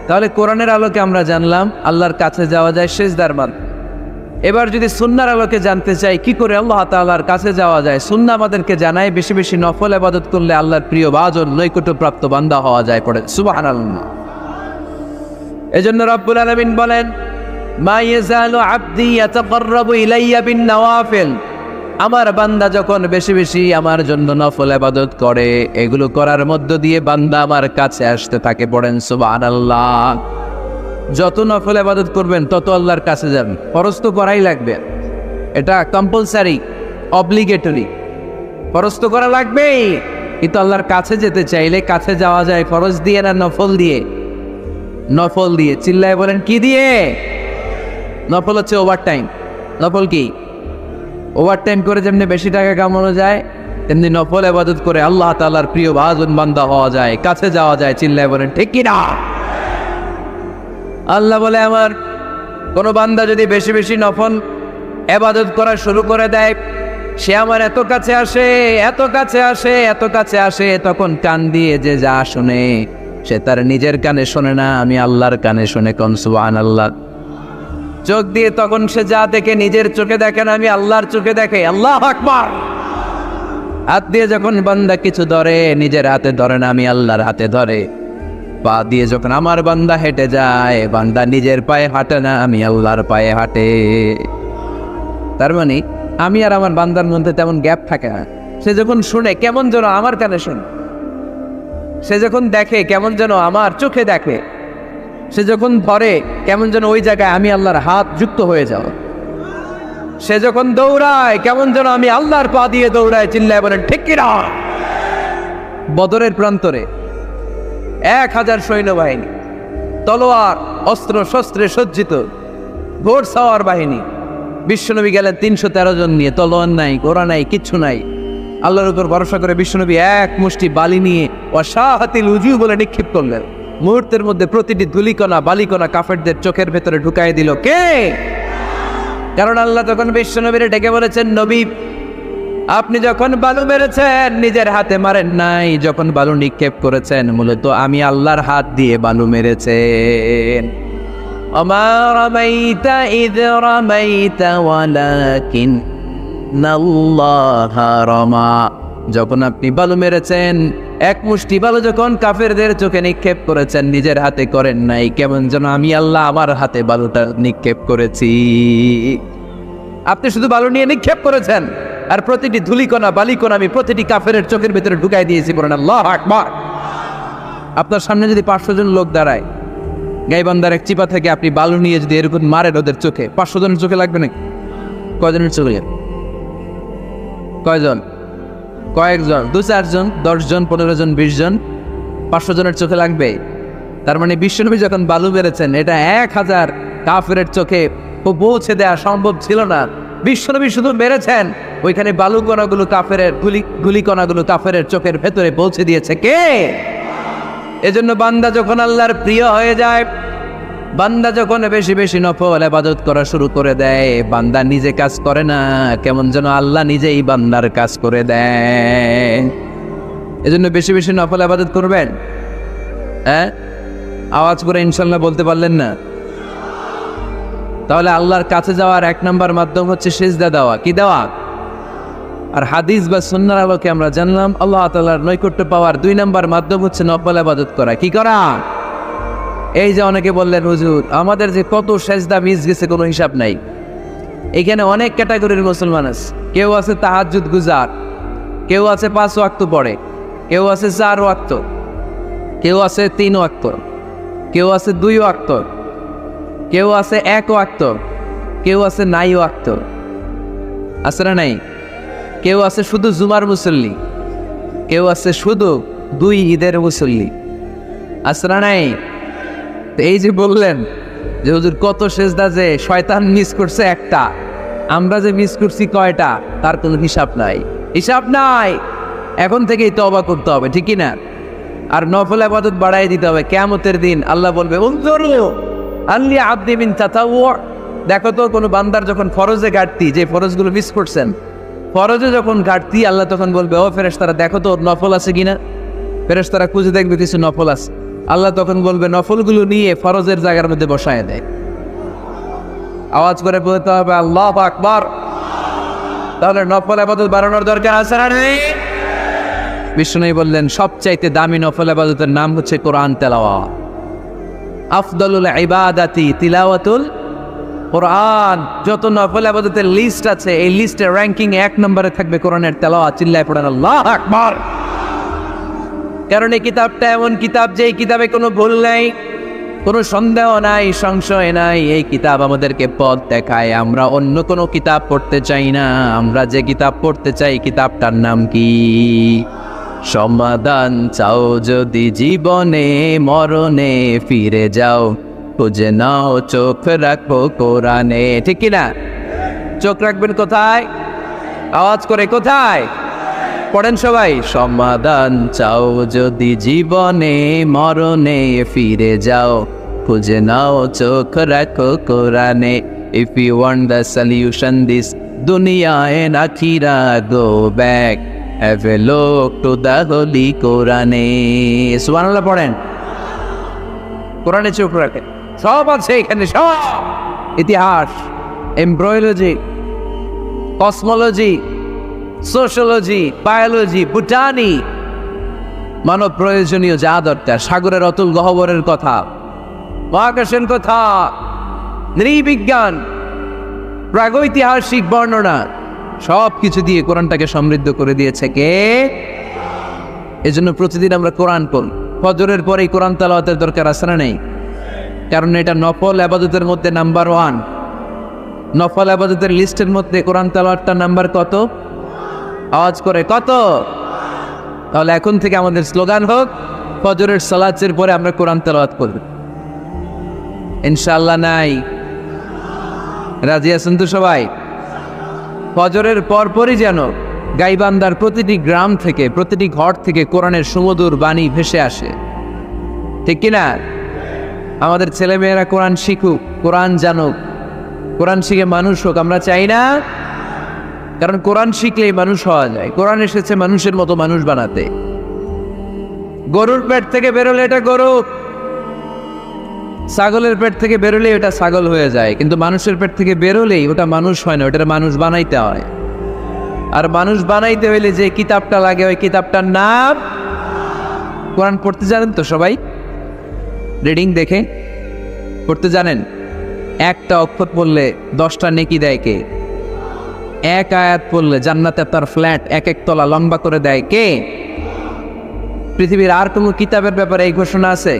তাহলে কোরআনের আলোকে আমরা জানলাম আল্লাহর কাছে যাওয়া যায় সেজদার মাধ্যমে। এবার যদি সুন্নাহর আলোকে জানতে চাই কি করে আল্লাহ তাআলার কাছে যাওয়া যায়, সুন্নাহ আমাদেরকে জানায় বেশি বেশি নফল ইবাদত করলে আল্লাহর প্রিয় বাজন নৈকট্যপ্রাপ্ত বান্দা হওয়া যায়। পড়ে সুবহানাল্লাহ। এজন্য রব্বুল আলামিন বলেন, মা ইয়াজালু আবদি ইয়াতাকাররাবু ইলাইয়া বিন নওয়াফিল। আমার বান্দা যখন বেশি বেশি আমার জন্য নফল ইবাদত করে, এগুলো করার মধ্য দিয়ে বান্দা আমার কাছে আসতে থাকে। পড়েন সুবহানাল্লাহ। যত নফল ইবাদত করবেন তত আল্লাহর কাছে যাবেন। ফরজ তো করাই লাগবে, এটা কম্পালসারি, অব্লিগেটরি। ফরজ তো করা লাগবেই, কিন্তু আল্লাহর কাছে যেতে চাইলে কাছে যাওয়া যায় ফরজ দিয়ে না নফল দিয়ে? নফল দিয়ে। চিল্লায় বলেন কি দিয়ে? নফল হচ্ছে ওভার টাইম। নফল কি? ওভার টাইম করে যেমনি বেশি টাকা কামানো যায়, তেমনি নফল ইবাদত করে আল্লাহ তাআলার প্রিয় ভাজন বান্দা হওয়া যায়, কাছে যাওয়া যায়। চিল্লায় বলেন ঠিক কি না? আল্লাহ বলে, আমার কোনো বান্দা যদি বেশি বেশি নফল ইবাদত করা শুরু করে দেয়, সে আমার এত কাছে আসে, এত কাছে আসে, এত কাছে আসে, তখন কান দিয়ে যে যা শুনে সে তার নিজের কানে শোনে না, আমি আল্লাহর কানে শুনে। কোন সুবহানাল্লাহ। চোখ দিয়ে তখন সে যা দেখে নিজের চোখে দেখে না, আমি আল্লাহর চোখে দেখে। আল্লাহু আকবার। হাত দিয়ে যখন বান্দা কিছু ধরে, নিজের হাতে ধরে না, আমি আল্লাহর হাতে ধরে। পা দিয়ে যখন আমার বান্দা হেঁটে যায়, বান্দা নিজের পায়ে হাঁটে না, আমি আল্লাহর পায়ে হাঁটে। তার মানে আমি আর আমার বান্দার মধ্যে তেমন গ্যাপ থাকে না। সে যখন শুনে কেমন যেন আমার কানে শুনে, সে যখন দেখে কেমন যেন আমার চোখে দেখে, সে যখন ধরে কেমন যেন ওই জায়গায় আমি আল্লাহর হাত যুক্ত হয়ে যাও। সে যখন দৌড়ায় কেমন যেন আমি আল্লাহর পা দিয়ে দৌড়ায়। চিল্লায় বলেন ঠিক কিনা? বদরের প্রান্তরে 1000 সৈন্যবাহিনী, তলোয়ার অস্ত্র শস্ত্রে সজ্জিত, ঘোড়সাওয়ার বাহিনী। বিশ্বনবী গেলেন 313 জন নিয়ে, তলোয়ার নাই, ঘোড়া নাই, কিচ্ছু নাই। আল্লাহর উপর ভরসা করে বিশ্বনবী এক মুষ্টি বালি নিয়ে ওয়াশাহাতিল উজু বলে নিক্ষেপ করলেন। মুহূর্তের মধ্যে প্রতিটি ধুলিকণা বালিকণা কাফেরদের চোখের ভেতরে ঢুকাই দিল। কে? কারণ আল্লাহ তখন বিশ্বনবীরে ডেকে বলেছেন, নবী আপনি যখন বালু মেরেছেন নিজের হাতে মারেন নাই, যখন বালু নিক্ষেপ করেছেন মূলত আমি আল্লাহর হাত দিয়ে বালু মেরেছেন। ওমা রামাইতা ইয রামাইতা ওয়ালাকিন্নাল্লাহা রামা। যখন আপনি বালু মেরেছেন, এক মুষ্টি বালু যখন কাফেরদের চোখে নিক্ষেপ করেছেন, নিজের হাতে করেন নাই, কেমন যেন আমি আল্লাহ আমার হাতে বালুটা নিক্ষেপ করেছি। আপনি শুধু বালু নিয়ে নিক্ষেপ করেছেন, আর প্রতিটি ধুলিকণা বালিকণা আমি প্রতিটি কাফেরের চোখের ভেতরে ঢুকাই দিয়েছি। বলেন আল্লাহু আকবার। আপনার সামনে যদি 500 জন লোক দাঁড়ায়, গাইবান্ধার এক চিপা থেকে আপনি বালু নিয়ে যদি এরকম মারেন ওদের চোখে, 500 জনের চোখে লাগবে নাকি? কয়জনের চোখে? কয়জন? কয়েকজন, 2-4 জন, 10 জন, 15 জন, 20 জন, 500 জনের চোখে লাগবে। তার মানে বিশ্বনবী যখন বালু মেরেছেন, এটা 1000 কাফেরের চোখে পৌঁছে দেওয়া সম্ভব ছিল না। বিশ্বনবী শুধু মেরেছেন, ওইখানে বালু কণাগুলো কাফেরের গুলি কণাগুলো কাফেরের চোখের ভেতরে পৌঁছে দিয়েছে কে? এজন্য বান্দা যখন আল্লাহর প্রিয় হয়ে যায়, বান্দা যখন বেশি বেশি নফল ইবাদত করা শুরু করে দেয়, বান্দা নিজে কাজ করে না, কেমন যেন আল্লাহ নিজেই বান্দার কাজ করে দেয়। এজন্য বেশি বেশি নফল ইবাদত করবেন। হ্যাঁ, আওয়াজ করে ইনশাল্লাহ বলতে পারলেন না? তাহলে আল্লাহর কাছে যাওয়ার 1 নম্বর মাধ্যম হচ্ছে সিজদা দেওয়া। কি দেওয়া? আর হাদিস বা সুন্নাহর আলোকে আমরা জানলাম আল্লাহ তাআলার নৈকট্য পাওয়ার 2 নম্বর মাধ্যম হচ্ছে নফল ইবাদত করা। কি করা? এই যে অনেকে বললেন হুজুর আমাদের যে কত সেজদা মিস গেছে কোনো হিসাব নাই। এখানে অনেক ক্যাটাগরির মুসলমান আছে। কেউ আছে তাহাজ্জুদ গুজার, কেউ আছে 5 ওয়াক্ত পড়ে, কেউ আছে 4 ওয়াক্ত, কেউ আছে 3 ওয়াক্ত, কেউ আছে 2 ওয়াক্ত, কেউ আছে 1 ওয়াক্ত, কেউ আছে 9 ওয়াক্ত। আছে না নাই? কেউ আছে শুধু জুমার মুসল্লি, কেউ আছে শুধু 2 ঈদের মুসল্লি। আছে না নাই? এই যে বললেন যে হুজুর কত সেজদা যে শয়তান মিস করছে একটা, আমরা যে মিস করছি কয়টা তার কোনো হিসাব নাই। হিসাব নাই। এখন থেকেই তওবা করতে হবে, ঠিক কি না? আর নফল ইবাদত বাড়াই দিতে হবে। কিয়ামতের দিন আল্লাহ বলবে উনজুরু আল্লি আবদি মিন তাতাওয়ু। দেখো তো কোনো বান্দার যখন ফরজে ঘাটতি, যে ফরজগুলো মিস করছেন, ফরজে যখন ঘাটতি, আল্লাহ তখন বলবে ও ফেরেশতারা দেখো তো ওর নফল আছে কিনা। ফেরেশতারা খুঁজে দেখবে কিছু নফল আছে। আল্লাহ তখন বলবে নফলগুলো নিয়ে ফরজের জায়গার মধ্যে বসায় দেয়। আওয়াজ করে বলতে হবে আল্লাহু আকবার। তাহলে নফল ইবাদত বাড়ানোর দরকার আছে না নেই? বিষ্ণু বললেন সবচাইতে দামি নফল ইবাদতের নাম হচ্ছে কোরআন তেলাওয়াত। আফদলুল ইবাদাতি তিলাওয়াতুল কোরআন। যত নফল ইবাদতের লিস্ট আছে, এই লিস্টের র্যাঙ্কিং 1 নম্বরে থাকবে কোরআনের তেলাওয়াত। চিল্লায় পড়েন আল্লাহু আকবার। কারণ এই কিতাবটা এমন কিতাব যে এই কিতাবে কোনো ভুল নাই, কোনো সন্দেহ নাই, সংশয় নাই। এই কিতাব আমাদেরকে পথ দেখায়। আমরা অন্য কোনো কিতাব পড়তে চাই না। আমরা যে কিতাব পড়তে চাই কিতাবটার নাম কি? সমাধান চাও যদি জীবনে মরণে ফিরে যাও, খুঁজে নাও চোখ রাখো কোরআনে। ঠিক কিনা? চোখ রাখবেন কোথায়? আওয়াজ করে কোথায়? পড়েন সবাই। সমাধান চাও যদি জীবনে মরণে ফিরে যাও, খুঁজে নাও চোখ রাখো কোরআনে। If you want the solution this dunya and akhirah, go back, have a look to the holy Quran. সুবহানাল্লাহ পড়েন। কোরআনে চোখ রাখেন, সব আছে এখানে, সব ইতিহাস, embryology, cosmology, sociology, biology, botany, মানব প্রয়োজনীয় যা দরকার, সাগরের অতুল গহ্বরের কথা, মহাকাশের কথা, নৃবিজ্ঞান, প্রাগৈতিহাসিক বর্ণনা, সব কিছু দিয়ে কোরআনটাকে সমৃদ্ধ করে দিয়েছে কে? এজন্য প্রতিদিন আমরা কোরআন পড়ি। ফজরের পরেই কোরআন তেলাওয়াতের দরকার আছে না নেই? কারণ এটা নফল ইবাদতের মধ্যে নাম্বার 1। নফল ইবাদতের লিস্টের মধ্যে কোরআন তেলাওয়াতটা নাম্বার কত? আওয়াজ করে কত? তাহলে এখন থেকে আমাদের স্লোগান হোক, ফজরের সালাতের পরে আমরা কোরআন তেলাওয়াত করব। ইনশাআল্লাহ নাই? রাজি আছেন তো সবাই? ফজরের পরপরই যেন গাইবান্ধার প্রতিটি গ্রাম থেকে, প্রতিটি ঘর থেকে কোরআনের সুমধুর বাণী ভেসে আসে, ঠিক কিনা? আমাদের ছেলেমেয়েরা কোরআন শিখুক, কোরআন জানুক, কোরআন শিখে মানুষ হোক, আমরা চাই না? কারণ কোরআন শিখলেই মানুষ হওয়া যায়। কোরআন এসেছে মানুষের মতো মানুষ বানাতে। গরুর পেট থেকে বেরোলে এটা গরু, ছাগলের পেট থেকে বেরোলেই ওটা ছাগল হয়ে যায়, কিন্তু মানুষের পেট থেকে বেরোলেই ওটা মানুষ হয় না, ওটা মানুষ বানাইতে হয়। আর মানুষ বানাইতে হইলে যে কিতাবটা লাগে, ওই কিতাবটার নাম কোরআন। পড়তে জানেন তো সবাই? রিডিং দেখে পড়তে জানেন? একটা অক্ষর পড়লে 10টা নেকি দেয় কে? এক আয়াত পড়লে জান্নাতে তার ফ্ল্যাট এক এক তলা লম্বা করে দেয় কে? পৃথিবীর আর কোনো কিতাবের ব্যাপারে এই ঘোষণা আছে?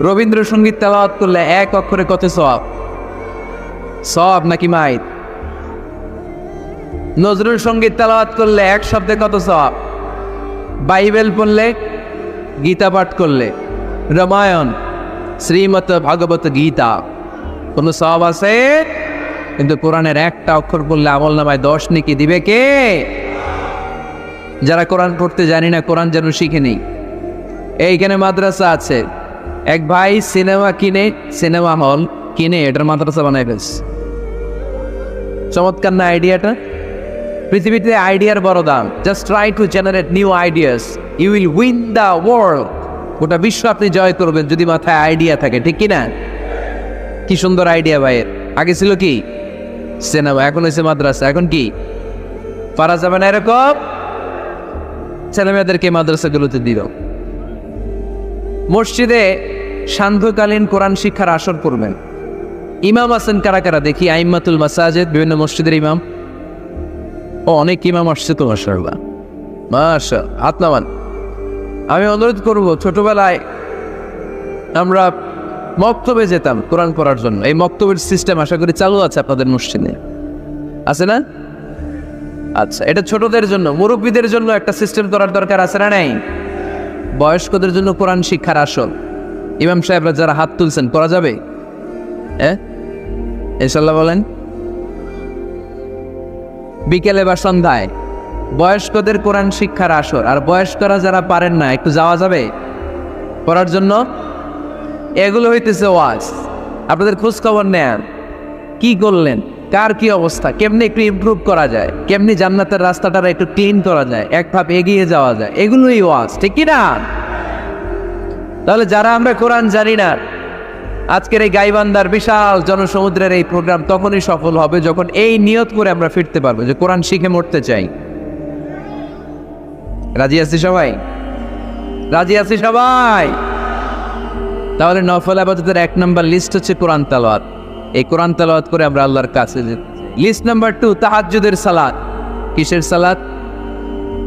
রবীন্দ্রসঙ্গীত তেলাওয়াত করলে এক অক্ষরে কত সওয়াব? সওয়াব নাকি মাইত? নজরুল সঙ্গীত তেলাওয়াত করলে এক শব্দে কত সওয়াব? বাইবেল পড়লে, গীতা পাঠ করলে, রামায়ণ, শ্রীমৎ ভাগবত গীতা, কোনো সওয়াব আছে? কিন্তু কোরআনের একটা অক্ষর পড়লে আমল নামায় 10 নেকি দিবে কে? যারা কোরআন পড়তে জানি না, কোরআন যেন শিখে নেই। এইখানে মাদ্রাসা আছে, এক ভাই সিনেমা কিনে, সিনেমা হল কিনে এটার মাদ্রাসা বানাই ফেলছে। চমৎকার না আইডিয়াটা? পৃথিবীতে আইডিয়ার বড় দাম। Just try to generate new ideas, you will win the world. গোটা বিশ্ব আপনি জয় করবেন যদি মাথায় আইডিয়া থাকে, ঠিক কিনা? কি সুন্দর আইডিয়া ভাইয়ের। আগে ছিল কি সিনেমা, এখন হয়েছে মাদ্রাসা। এখন কি পারা যাবে না এরকম? ছেলেমেয়েদেরকে মাদ্রাসাগুলোতে দিল। মসজিদে সান্ধ্যকালীন কোরআন শিক্ষার আসর করবেন। ইমাম আছেন কারা কারা দেখি? আইম্মাতুল মাসাজিদ, বিভিন্ন মসজিদের ইমাম। ও অনেক ইমাম আসছে তো, মাশাআল্লাহ, মাশা, হাত নামান। আমি অনুরোধ করব, ছোটবেলায় আমরা মক্তবে যেতাম কোরআন পড়ার জন্য। এই মক্তবের সিস্টেম আশা করি চালু আছে আপনাদের মসজিদে, আছে না? আচ্ছা, এটা ছোটদের জন্য। মুরব্বীদের জন্য একটা সিস্টেম করার দরকার আছে না নাই? বয়স্কদের জন্য কোরআন শিক্ষার আসল। ইমাম সাহেবরা যারা হাত তুলছেন, করা যাবে? হ্যাঁ, ইনশাআল্লাহ বলেন। বিকেলে বা সন্ধ্যায় বয়স্কদের কোরআন শিক্ষার আসর। আর বয়স্করা যারা পারেন না, একটু যাওয়া যাবে পড়ার জন্য? এগুলো হইতেছে ওয়াজ। আপনাদের খোঁজ খবর নেন, কি করলেন, কার কি অবস্থা, কেমনি একটু ইমপ্রুভ করা যায়, কেমনি জান্নাতের রাস্তাটা একটু ক্লিন করা যায়, এক ধাপ এগিয়ে যাওয়া যায়, এগুলোই ওয়াজ, ঠিক কি না? তাহলে যারা আমরা কোরআন জানি না, আজকের এই গাইবান্ধার বিশাল জনসমুদ্রের এই প্রোগ্রাম তখনই সফল হবে যখন এই নিয়ত করে আমরা ফিরতে পারবো যে কোরআন শিখে মরতে চাই। রাজি আছি সবাই? রাজি আছি সবাই? তাহলে নফল ইবাদতের 1 নম্বর লিস্ট হচ্ছে কোরআন তেলাওয়াত। এই কোরআন তেলাওয়াত করে আমরা আল্লাহর কাছে যেতে। লিস্ট নাম্বার 2, তাহাজ্জুদের সালাত। কিসের সালাত?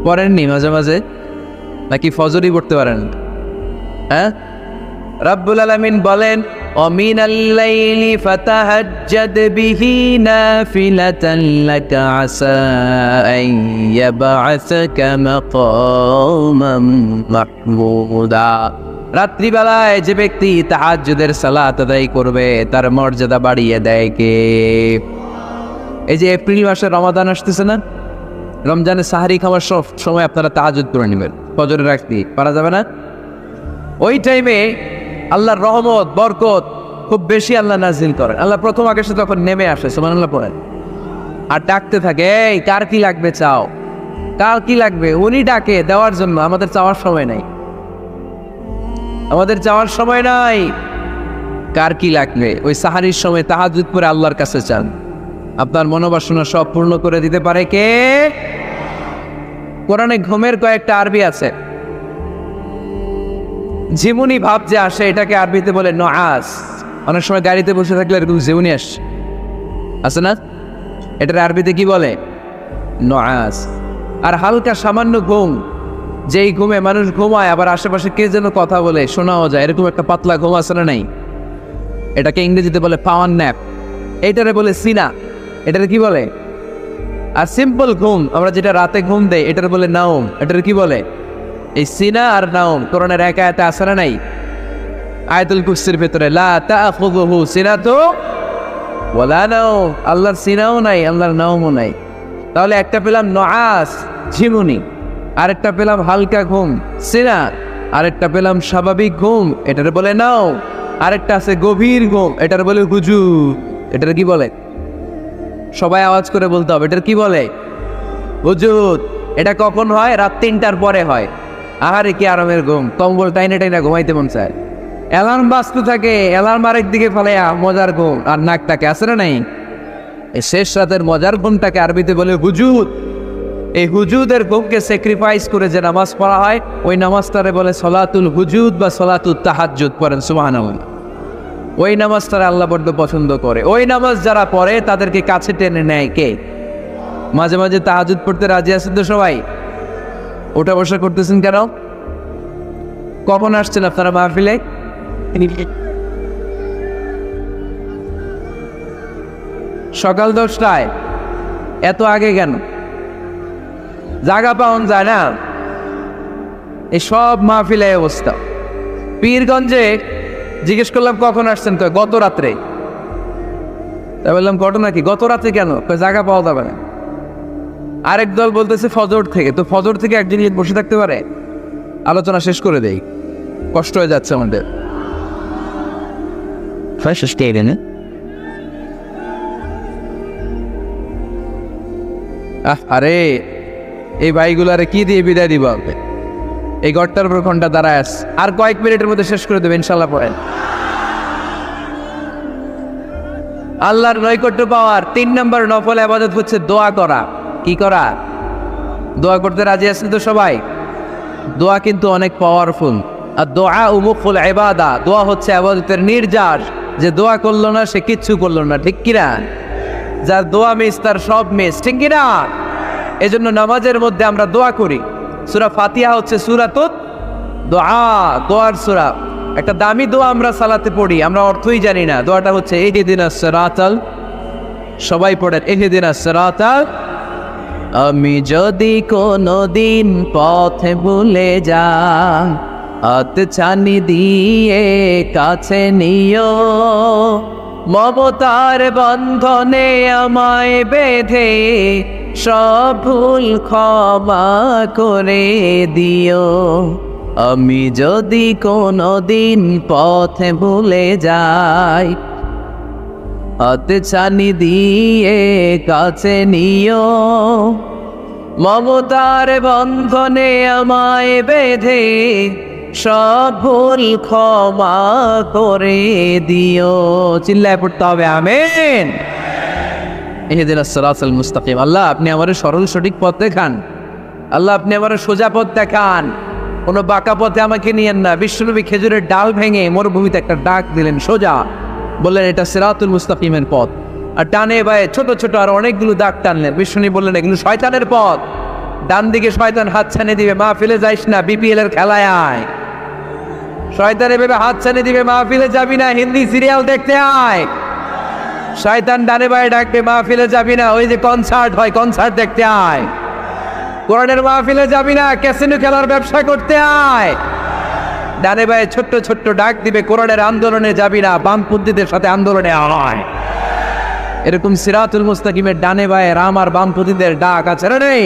পড়েননি মাঝে মাঝে নাকি ফজরই পড়তে পারেন? হ্যাঁ, রব্বুল আলামিন বলেন, ওমিনাল লাইলি ফাতাহাজ্জাদ বিহি নাফিলাতান লাকা আসা আন ইয়াবআসাকা মাকামান মাহমুদা। রাত্রিবেলায় যে ব্যক্তি তাহাজ্জুদের সালাত আদায় করবে তার মর্যাদা বাড়িয়ে দেয় কে? এই যে এপ্রিল মাসে রমাদান আসতেছে না, রমজানে সাহারি খাওয়ার সময় আপনারা তাহাজ্জুদ করে নেবেন, ফজরে রাখতে পারা যাবে না? ওই টাইমে আল্লাহর রহমত, বরকত খুব বেশি আল্লাহ নাজিল করেন। আল্লাহ প্রথম আকাশে তখন নেমে আসে, সুবহানাল্লাহ পড়েন, আর ডাকতে থাকে, এই কার কি লাগবে চাও, কার কি লাগবে। উনি ডাকে দেওয়ার জন্য, আমাদের চাওয়ার সময় নাই, আমাদের চাওয়ার সময় নাই। কার কি লাগবে ওই সাহারির সময় তাহাজ্জুদ পড়ে আল্লাহর কাছে চান, আপনার মনোবাসনা সব পূর্ণ করে দিতে পারে কে? কোরআনে ঘুমের কয়েকটা আরবি আছে। ঝিমুনি ভাব যে আসে এটাকে আরবিতে বলে নআস। অনেক সময় গাড়িতে বসে থাকলে এরকম ঝিমুনি আসে না, এটার আরবিতে কি বলে? নআস। আর হালকা সামান্য ঘুম, যেই ঘুমে মানুষ ঘুমায় আবার আশেপাশে কে যেন কথা বলে শোনাও যায়, এরকম একটা পাতলা ঘুম আছে না নাই? এটাকে ইংরেজিতে বলে পাওয়ার ন্যাপ, এইটারে বলে সিনা। এটারে কি বলে? আর সিম্পল ঘুম আমরা যেটা রাতে ঘুম দেই এটার বলে নাওম। এটার কি বলে? এই সিনা আর নাওম কোরআনের এক আয়াতে আছে না নাই? আয়াতুল কুরসির ভেতরে লা তাখুযুহু সিনাতু ওয়ালা নাওম, আল্লাহর সিনাও নাই আল্লাহর নাওমও নাই। তাহলে একটা পেলাম নআস ঝিমুনি, আরেকটা পেলাম হালকা ঘুম সিনা, আরেকটা পেলাম স্বাভাবিক ঘুম এটার বলে নাওম, আরেকটা আছে গভীর ঘুম এটার বলে হুজুদ। এটার কি বলে? সবাই আওয়াজ করে বলতে হবে, এটার কি বলে? হুজুদ। এটা কখন হয়? রাত 3টার পরে হয়। আহারে কি আরামের ঘুম, কম্বল টাইনে টাইনে ঘুমাইতে মন চায়। অ্যালার্ম বাজতে থাকে, অ্যালার্ম আরেক দিকে ফেলে মজার ঘুম, আর নাকটাকে আছে না নাই? এই শেষ রাতের মজার ঘুমটাকে আরবিতে বলে হুজুদ। এই হুজুদের ঘুমকে স্যাক্রিফাইস করে যে নামাজ পড়া হয় ওই নামাজটারে বলে সলাতুল হুজুদ বা সলাতুল তাহাজ্জুদ। পড়েন সুবহানাল্লাহ। ওই নামাজটারে আল্লাহ বড্ড পছন্দ করে। ওই নামাজ যারা পড়ে তাদেরকে কাছে টেনে নেয় কে? মাঝে মাঝে তাহাজ্জুদ পড়তে রাজি আছেন তো সবাই? ওঠা বসা করতেছেন কেন? কখন আসছেন আপনারা মাহফিলে? সকাল 10টায়। এত আগে কেন? জায়গা পাওয়া যায় না। এই সব মাহফিলে অবস্থা। পীরগঞ্জে জিজ্ঞেস করলাম কখন আসছেন, কয় গত রাত্রে। তাই বললাম ঘটনা কি? গত রাত্রে কেন? কয় জায়গা পাওয়া যাবে না। আরেক দল বলতেছে ফজর থেকে। তো ফজর থেকে একদিন বসে থাকতে পারে? আলোচনা শেষ করে দেই, কষ্ট হয়ে যাচ্ছে আমাদের। আরে এই ভাইগুলারে কি দিয়ে বিদায় দিব? এই ঘরটার উপর ঘন্টা দাঁড়ায় আস, আর কয়েক মিনিটের মধ্যে শেষ করে দেবে ইনশাল্লাহ। পড়েন। আল্লাহর নৈকট্য পাওয়ার 3 নম্বর নফল ইবাদত হচ্ছে দোয়া করা। কি করা? দোয়া করতে রাজি আছেন তো সবাই? দোয়া কিন্তু অনেক পাওয়ারফুল। আর দোয়া মুখুল ইবাদা, দোয়া হচ্ছে ইবাদতের নির্যাস। যে দোয়া করলো না সে কিচ্ছু করলো না, ঠিক কিনা? যার দোয়া মিস তার সব মিস, ঠিক কিনা? এজন্য নামাজের মধ্যে আমরা দোয়া করি। সূরা ফাতিহা হচ্ছে সূরাতুদ দোয়া, দোয়ার সূরা। একটা দামি দোয়া আমরা সালাতে পড়ি, আমরা অর্থই জানি না। দোয়াটা হচ্ছে ইহদিনাস সিরাতাল, সবাই পড়েন ইহদিনাস সিরাতাল। আমি যদি কোনদিন পথে ভুলে যাই, হাতছানি দিয়ে কাছে নিও, মমতার বন্ধনে আমায় বেঁধে সব ভুল ক্ষমা করে দিও। আমি যদি কোনদিন পথে ভুলে যাই, হাতছানি দিয়ে কাছে নিও, মমতার বন্ধনে আমায় বেঁধে সব ভুল ক্ষমা করে দিও। চিল্লায় পড়তে হবে আমিন। ইহদিনাস সিরাতাল মুস্তাকিম। আল্লাহ আপনি আমার সরল সঠিক পথ দেখান। আল্লাহ আপনি আমার সোজা পথ দেখান, কোনো বাঁকা পথে আমাকে নিয়েন না। বিশ্বনবী খেজুরের ডাল ভেঙে মরুভূমিতে একটা ডাক দিলেন সোজা, বললেন এটা সিরাতুল মুস্তাকিমের পথ। আর ডানে বায়ে ছোট ছোট আর অনেকগুলো দাগ টানলেন। বিশ্বনবী বললেন এগুলো শয়তানের পথ, ডান দিকে শয়তান হাত ছানি দিবে, মাহফিলে যাইস না, বিপিএল এর খেলায় আয়। শয়তান এভাবে হাত ছানি দিবে, মাহফিলে যাবি না, হিন্দি সিরিয়াল দেখতে আয়। শয়তান ডানে বায়ে ডাকবে, মাহফিলে যাবি না, ওই যে কনসার্ট হয় কনসার্ট দেখতে আয়। কোরআনের মাহফিলে যাবি না, ক্যাসিনো খেলার ব্যবসা করতে আয়। ডানে বায়ে ছোট্ট ছোট্ট ডাক দিবে, কোরআনের আন্দোলনে যাবি না, বামপন্থীদের সাথে আন্দোলনে আয়। এরকম সিরাতুল মুস্তাকিমের ডানে বায়ে রাম আর বামপন্থীদের ডাক আছে না নেই?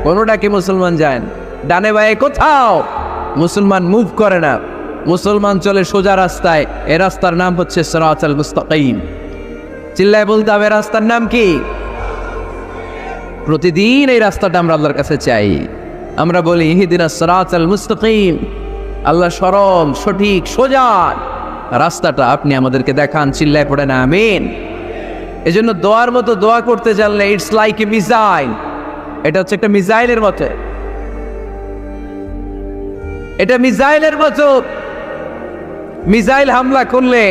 কোনোটা কি মুসলমান যায়? ডানে বায়ে কোথাও মুসলমান মুভ করে না, মুসলমান চলে সোজা রাস্তায়। এ রাস্তার নাম হচ্ছে সিরাতুল মুস্তাকিম। চিল্লায় বলতে হবে রাস্তার নাম কি? প্রতিদিন এই রাস্তাটা আমরা আল্লাহর কাছে চাই। আমরা বলি ইহদিনাস সিরাতাল মুস্তাকিম। আল্লাহ সরল সঠিক সোজা রাস্তাটা আপনি আমাদেরকে দেখান, চিল্লায় পড়ে না আমিন। এজন্য দোয়ার মতো দোয়া করতে জানলে ইটস লাইক এ মিসাইল, এটা হচ্ছে একটা মিসাইলের মতো, এটা মিসাইলের মতো। মিসাইল হামলা করলে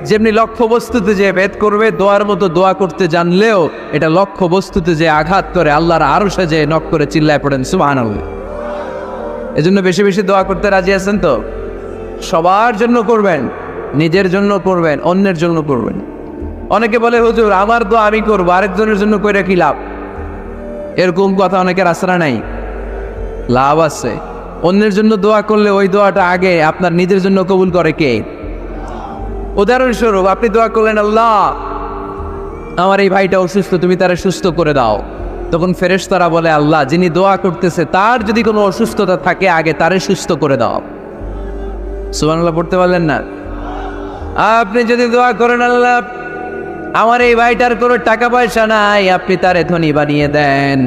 যেমনি লক্ষ্য বস্তুতে যে ভেদ করবে, দোয়ার মতো দোয়া করতে জানলেও এটা লক্ষ্য বস্তুতে যে আঘাত করে, আল্লাহর আরশে যে নক করে চিল্লায় পড়েন সুবহানাল্লাহ। এজন্য বেশি বেশি দোয়া করতে রাজি আছেন তো? সবার জন্য করবেন, নিজের জন্য করবেন, অন্যের জন্য করবেন। অনেকে বলে হুজুর আমার দোয়া আমি করবো, আরেকজনের জন্য কইরা কি লাভ? এরকম কথা অনেকের আসরা নাই। লাভ আছে। অন্যের জন্য দোয়া করলে ওই দোয়াটা আগে আপনার নিজের জন্য কবুল করে কে? উদাহরণস্বরূপ আপনি দোয়া করলেন, আল্লাহ আমার এই ভাইটা অসুস্থ, তুমি তারে সুস্থ করে দাও। তখন ফেরেশতারা বলে, আল্লাহ যিনি দোয়া করতেছে তার যদি কোনো অসুস্থতা থাকে আগে তারে সুস্থ করে দাও। সুবহানাল্লাহ পড়তে পারলেন না? আপনি যদি দোয়া করেন, আল্লাহ আমার এই ভাইটার কোনো টাকা পয়সা নাই, আপনি তারে ধনী বানিয়ে দেন।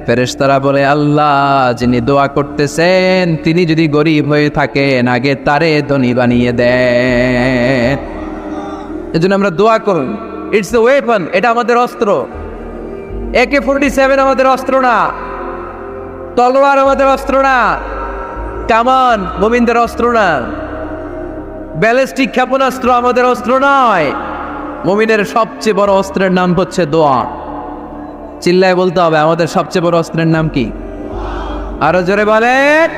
ফেরেশতারা বলে, আল্লাহ যিনি দোয়া করতেছেন তিনি যদি গরিব হয়ে থাকেন আগে তারে ধনী বানিয়ে দেন। এজন্য আমরা দোয়া করুন, ইটস এ ওয়েপন, এটা আমাদের অস্ত্র। AK-47 আমাদের অস্ত্র না, তলোয়ার আমাদের অস্ত্র না, কামান মুমিনদের অস্ত্র না, ব্যালিস্টিক ক্ষেপণাস্ত্র আমাদের অস্ত্র নয়। মুমিনের সবচেয়ে বড় অস্ত্রের নাম হচ্ছে দোয়া। চিল্লায় বলতে হবে, আমাদের সবচেয়ে বড় অস্ত্রের নাম কি? আরো জোরে বলেন।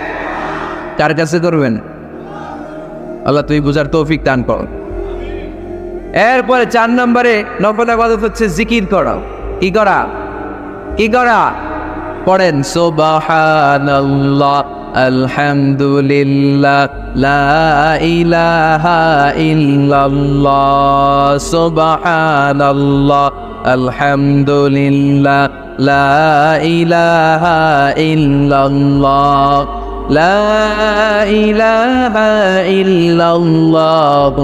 কার কাছে করবেন? আল্লাহ তুই বুঝার তৌফিক দান কর। এরপরে 4 নম্বরে নফল ইবাদত হচ্ছে জিকির করা। কি করা? কি করা? পড়েন সুবহানাল্লাহ, আলহামদুলিল্লাহ, লা ইলাহা ইল্লাল্লাহ, সুবহানাল্লাহ, আলহামদুলিল্লাহ, লা ইলাহা ইল্লাল্লাহ, লা ইলাহা ইল্লাল্লাহ,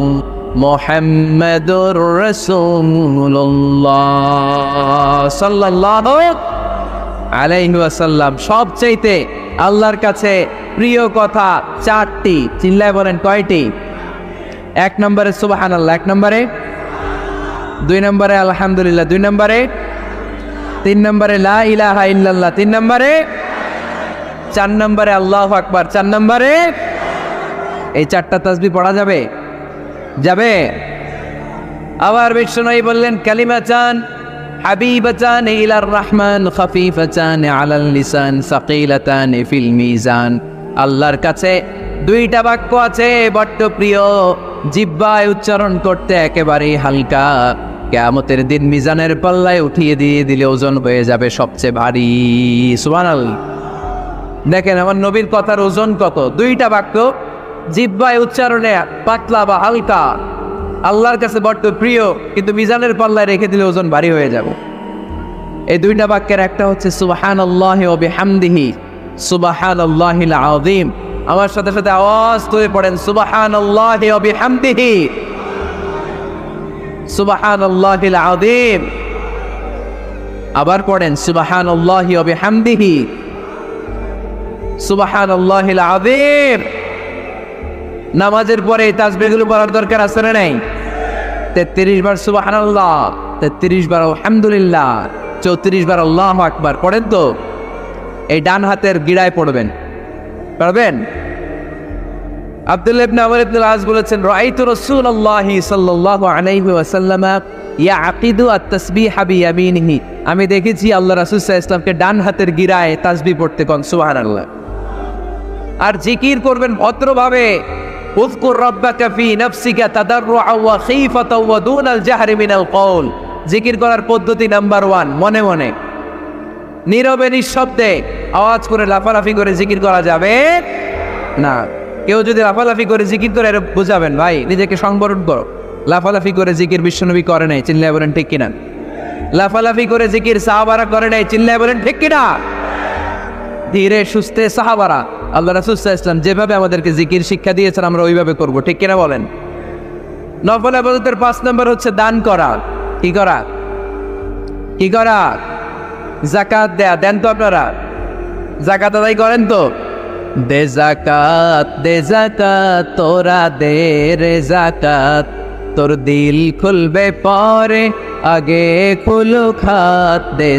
মুহাম্মাদুর রাসূলুল্লাহ সাল্লাল্লাহু আলাইহি ওয়াসাল্লাম। সবচাইতে আল্লাহর কাছে প্রিয় কথা 4টি। চিল্লায় বলেন কয়টি? 1 নম্বরে সুবহানাল্লাহ, 1 নম্বরে, 2 নম্বরে আলহামদুলিল্লাহ, 2 নম্বরে, 3 নম্বরে লা ইলাহা ইল্লাল্লাহ, 3 নম্বরে, 4 নম্বরে আল্লাহু আকবার, 4 নম্বরে। এই 4টা তাসবিহ পড়া যাবে? যাবে। আবার বিষ্ণু বললেন, কালিমাতান হাবিবাতান ইলার রহমান, খাফিফাতান আলাল লিসান, সাকিলাতান ফিল মিজান। আল্লাহর কাছে 2টা বাক্য আছে বড্ড প্রিয়, জিহ্বায় উচ্চারণ করতে একেবারেই হালকা, কিয়ামতের দিন মিজানের পাল্লায় উঠিয়ে দিয়ে দিলে ওজন হয়ে যাবে সবচেয়ে ভারী। সুবহানাল্লাহ। দেখেন আমার নবীর কথার ওজন কত। 2টা বাক্য জিহ্বায় উচ্চারণে পাতলা বা হালকা, আল্লাহর কাছে বড্ড প্রিয়, কিন্তু মিজানের পাল্লায় রেখে দিলে ওজন ভারী হয়ে যাবে। এই 2টা বাক্যের একটা হচ্ছে সুবহানাল্লাহি ওয়া বিহামদিহি, সুবহানাল্লাহিল আযীম। আমার সাথে সাথে আওয়াজ তুলে পড়েন, সুবহানাল্লাহি ওয়া বিহামদিহি, সুবহানাল্লাহিল আযীম। আবার পড়েন, সুবহানাল্লাহি ওয়া বিহামদিহি, সুবহানাল্লাহিল আযীম। নামাজের পরে এই তাসবিহগুলো পড়ার দরকার আছে না নাই? 33 বার সুবহানাল্লাহ, 33 বার আলহামদুলিল্লাহ, 34 বার আল্লাহু আকবার। পড়েন তো। এই ডান হাতের গিড়ায় পড়বেন, পারবেন? আব্দুল্লাহ ইবনে আমর ইবনে আল-আস বলেছেন, রাআইতু রাসূলুল্লাহি সাল্লাল্লাহু আলাইহি ওয়াসাল্লাম ইয়াকিদু আত-তাসবিহা বিয়ামিনিহি। আমি দেখেছি আল্লাহ রাসূল সাল্লাল্লাহু আলাইহি ওয়াসাল্লামকে ডান হাতের গিড়ায় তাসবিহ পড়তে কোন সুবহানাল্লাহ। আর জিকির করবেন ভদ্রভাবে। উযকুর রাব্বাকা ফি নাফসিকা তাদাররুআ ওয়া খীফাতা ওয়া দুনাল জাহরি মিনাল কওল। জিকির করার পদ্ধতি নাম্বার 1, মনে মনে, নীরবে নিঃশব্দে। আওয়াজ করে লাফালাফি করে জিকির করা যাবে না। কেউ যদি লাফালাফি করে জিকির করে বুঝাবেন, ভাই নিজেকে সংবরণ করো। লাফালাফি করে জিকির বিশ্বনবী করে নাই, চিল্লায় বলেন ঠিক কিনা? লাফালাফি করে জিকির সাহাবারা করে নাই, চিল্লায় বলেন ঠিক কিনা? ধীরে সুস্থে সাহাবারা, আল্লাহ রাসূল সাল্লাল্লাহু আলাইহি ওয়াসাল্লাম যেভাবে আমাদেরকে জিকির শিক্ষা দিয়েছেন আমরা ওইভাবে করব, ঠিক কিনা বলেন? নফল ইবাদতের 5 নম্বর হচ্ছে দান করা। কি করা? কি করা? যাকাত দেয়া। দেন তো আপনারা? যাকাত আদায় করেন তো? দে জাকাত তোরা দে রে জাকাত, তোর দিল খুলবে পরে আগে খুলু খাত। দে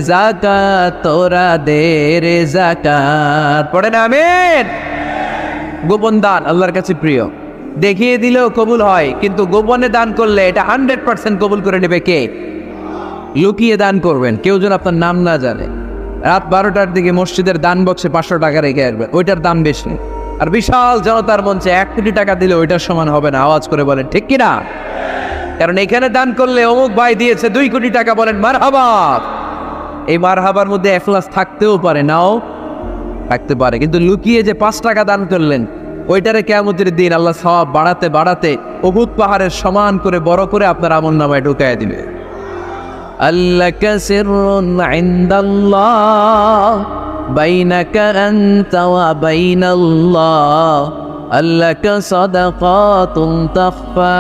জাকাত তোরা দে রে জাকাত। পড়েন আমিন। গোপন দান আল্লাহর কাছে প্রিয়, দেখিয়ে দিলেও কবুল হয়, কিন্তু গোপনে দান করলে এটা 100% কবুল করে নেবে কে? লুকিয়ে দান করবেন, কেউ যেন আপনার নাম না জানে। রাত 12টার দিকে মসজিদের দান বক্সে 500 টাকা রেখে আসবেন, ওইটার দাম বেশি। আর বিশাল জনতার মঞ্চে 1 কোটি টাকা দিলে ওইটার সমান হবে না। আওয়াজ করে বলেন ঠিক কিনা? কারণ এখানে দান করলে অমুক ভাই দিয়েছে 2 কোটি টাকা, বলেন মারহাবা। এই মারহাবার মধ্যে এখলাস থাকতেও পারে, নাও থাকতে পারে, কিন্তু লুকিয়ে যে 5 টাকা দান করলেন, ওইটারে কিয়ামতের দিন আল্লাহ সওয়াব বাড়াতে বাড়াতে উহুদ পাহাড়ের সমান করে বড় করে আপনার আমলনামায় ঢুকায় দিবে। আল্লাকা সিররুন ইনদাল্লাহ বাইনাকা আনতা ওয়া বাইনাল্লাহ, আল্লাকা সাদাকাতুন তাখফা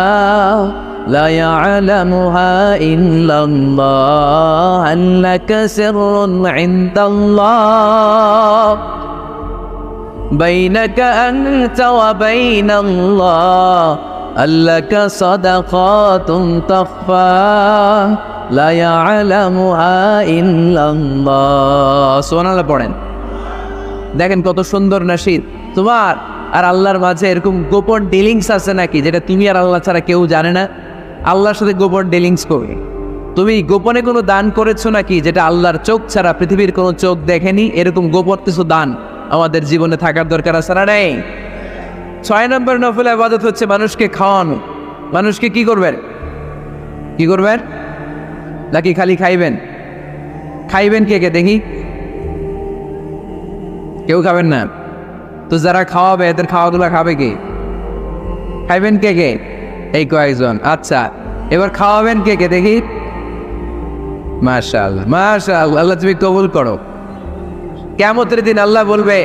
লা ইয়ালামুহা ইল্লাল্লাহ, আল্লাকা সিররুন ইনদাল্লাহ বাইনাকা আনতা ওয়া বাইনাল্লাহ, আল্লাকা সাদাকাতুন তাখফা লা ইয়ালামুহা ইল্লাল্লাহ। সুবহানাল্লাহ পড়েন। দেখেন কত সুন্দর নাশিদ। তোমার আর আল্লাহর মাঝে এরকম গোপন ডিলিংস আছে নাকি, যেটা তুমি আর আল্লাহ ছাড়া কেউ জানে না? আল্লাহর সাথে গোপন ডিলিংস করবে। তুমি গোপনে কোনো দান করেছো নাকি, যেটা আল্লাহর চোখ ছাড়া পৃথিবীর কোনো চোখ দেখেনি? এরকম গোপন কিছু দান আমাদের জীবনে থাকার দরকার আছে না নেই? 6 নম্বর নফল ইবাদত হচ্ছে মানুষকে খাওয়ানো। মানুষকে কি করবেন? কি করবেন? নাকি খালি খাইবেন? খাইবেন কে কে দেখি? কেউ খাবেন না তো যারা খাওয়াবে এদের খাওয়াগুলা খাবে কে? খাইবেন কে কে? এই কয়েকজন। আচ্ছা, এবার খাওয়াবেন কে কে দেখি? মাশাআল্লাহ মাশাআল্লাহ, আল্লাহ তুমি কবুল করো। কিয়ামতের দিন আল্লাহ বলবে,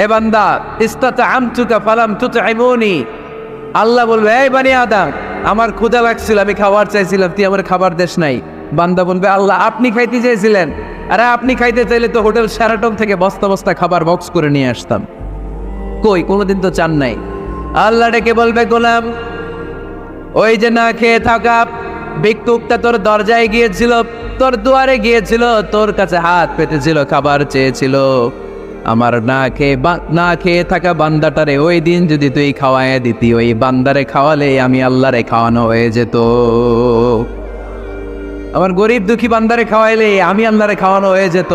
এ বান্দা ইসতাতআমতুকা ফালাম তুতঈমুনি। আল্লাহ বলবে, এই বনি আদম, আমার ক্ষুধা লাগছিল, আমি খাবার চাইছিলাম, তুই আমার খাবার দেশ নাই। বান্দা বলবে, আল্লাহ আপনি খাইতে চাইছিলেন, আরে আপনি খাইতে চাইলে তো হোটেল শেরাটন থেকে বস্তা বস্তা খাবার বক্স করে নিয়ে আসতাম। কই, কোনোদিন তো চান নাই। আল্লাহ ডেকে বলবে, গোলাম, ওই যে না খেয়ে থাকা ভিক্ষুকটা তোর দরজায় গিয়েছিল, তোর দুয়ারে গিয়েছিল, তোর কাছে হাত পেতেছিল, খাবার চেয়েছিল, আমার না খেয়ে থাকা বান্দাটারে ওই দিন যদি তুই খাওয়ায় দিতি, ওই বান্দারে খাওয়ালে আমি আল্লাহরে খাওয়ানো হয়ে যেত। আমার গরিব দুঃখী বান্দারে খাওয়াইলে আমি আল্লাহরে খাওয়ানো হয়ে যেত।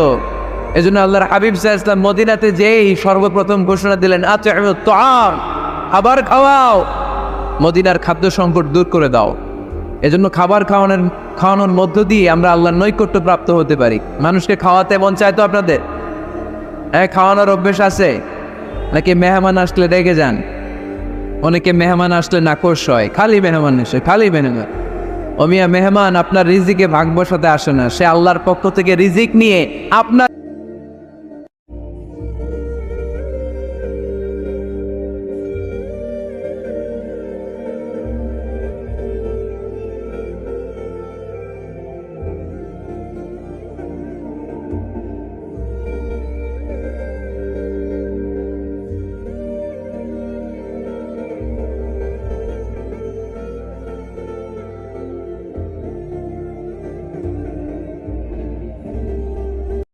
এজন্য আল্লাহর হাবিব সাল্লাল্লাহু আলাইহি ওয়াসাল্লাম মদিনাতে যেই সর্বপ্রথম ঘোষণা দিলেন, আতিউত তাআম, খাবার খাওয়াও, মদিনার খাদ্য সংকট দূর করে দাও। এজন্য খাবার খাওয়ানোর মধ্য দিয়ে আমরা আল্লাহর নৈকট্য প্রাপ্ত হতে পারি। মানুষকে খাওয়াতে মন চায় তো আপনাদের? হ্যাঁ, খাওয়ানোর অভ্যেস আছে নাকি? মেহমান আসলে রেগে যান? অনেকে মেহমান আসলে নাকশ হয়, খালি মেহমান এসে খালি মেহমান। ও মিয়া, মেহমান আপনার রিজিকে ভাগ বসাতে আসে না, সে আল্লাহর পক্ষ থেকে রিজিক নিয়ে আপনার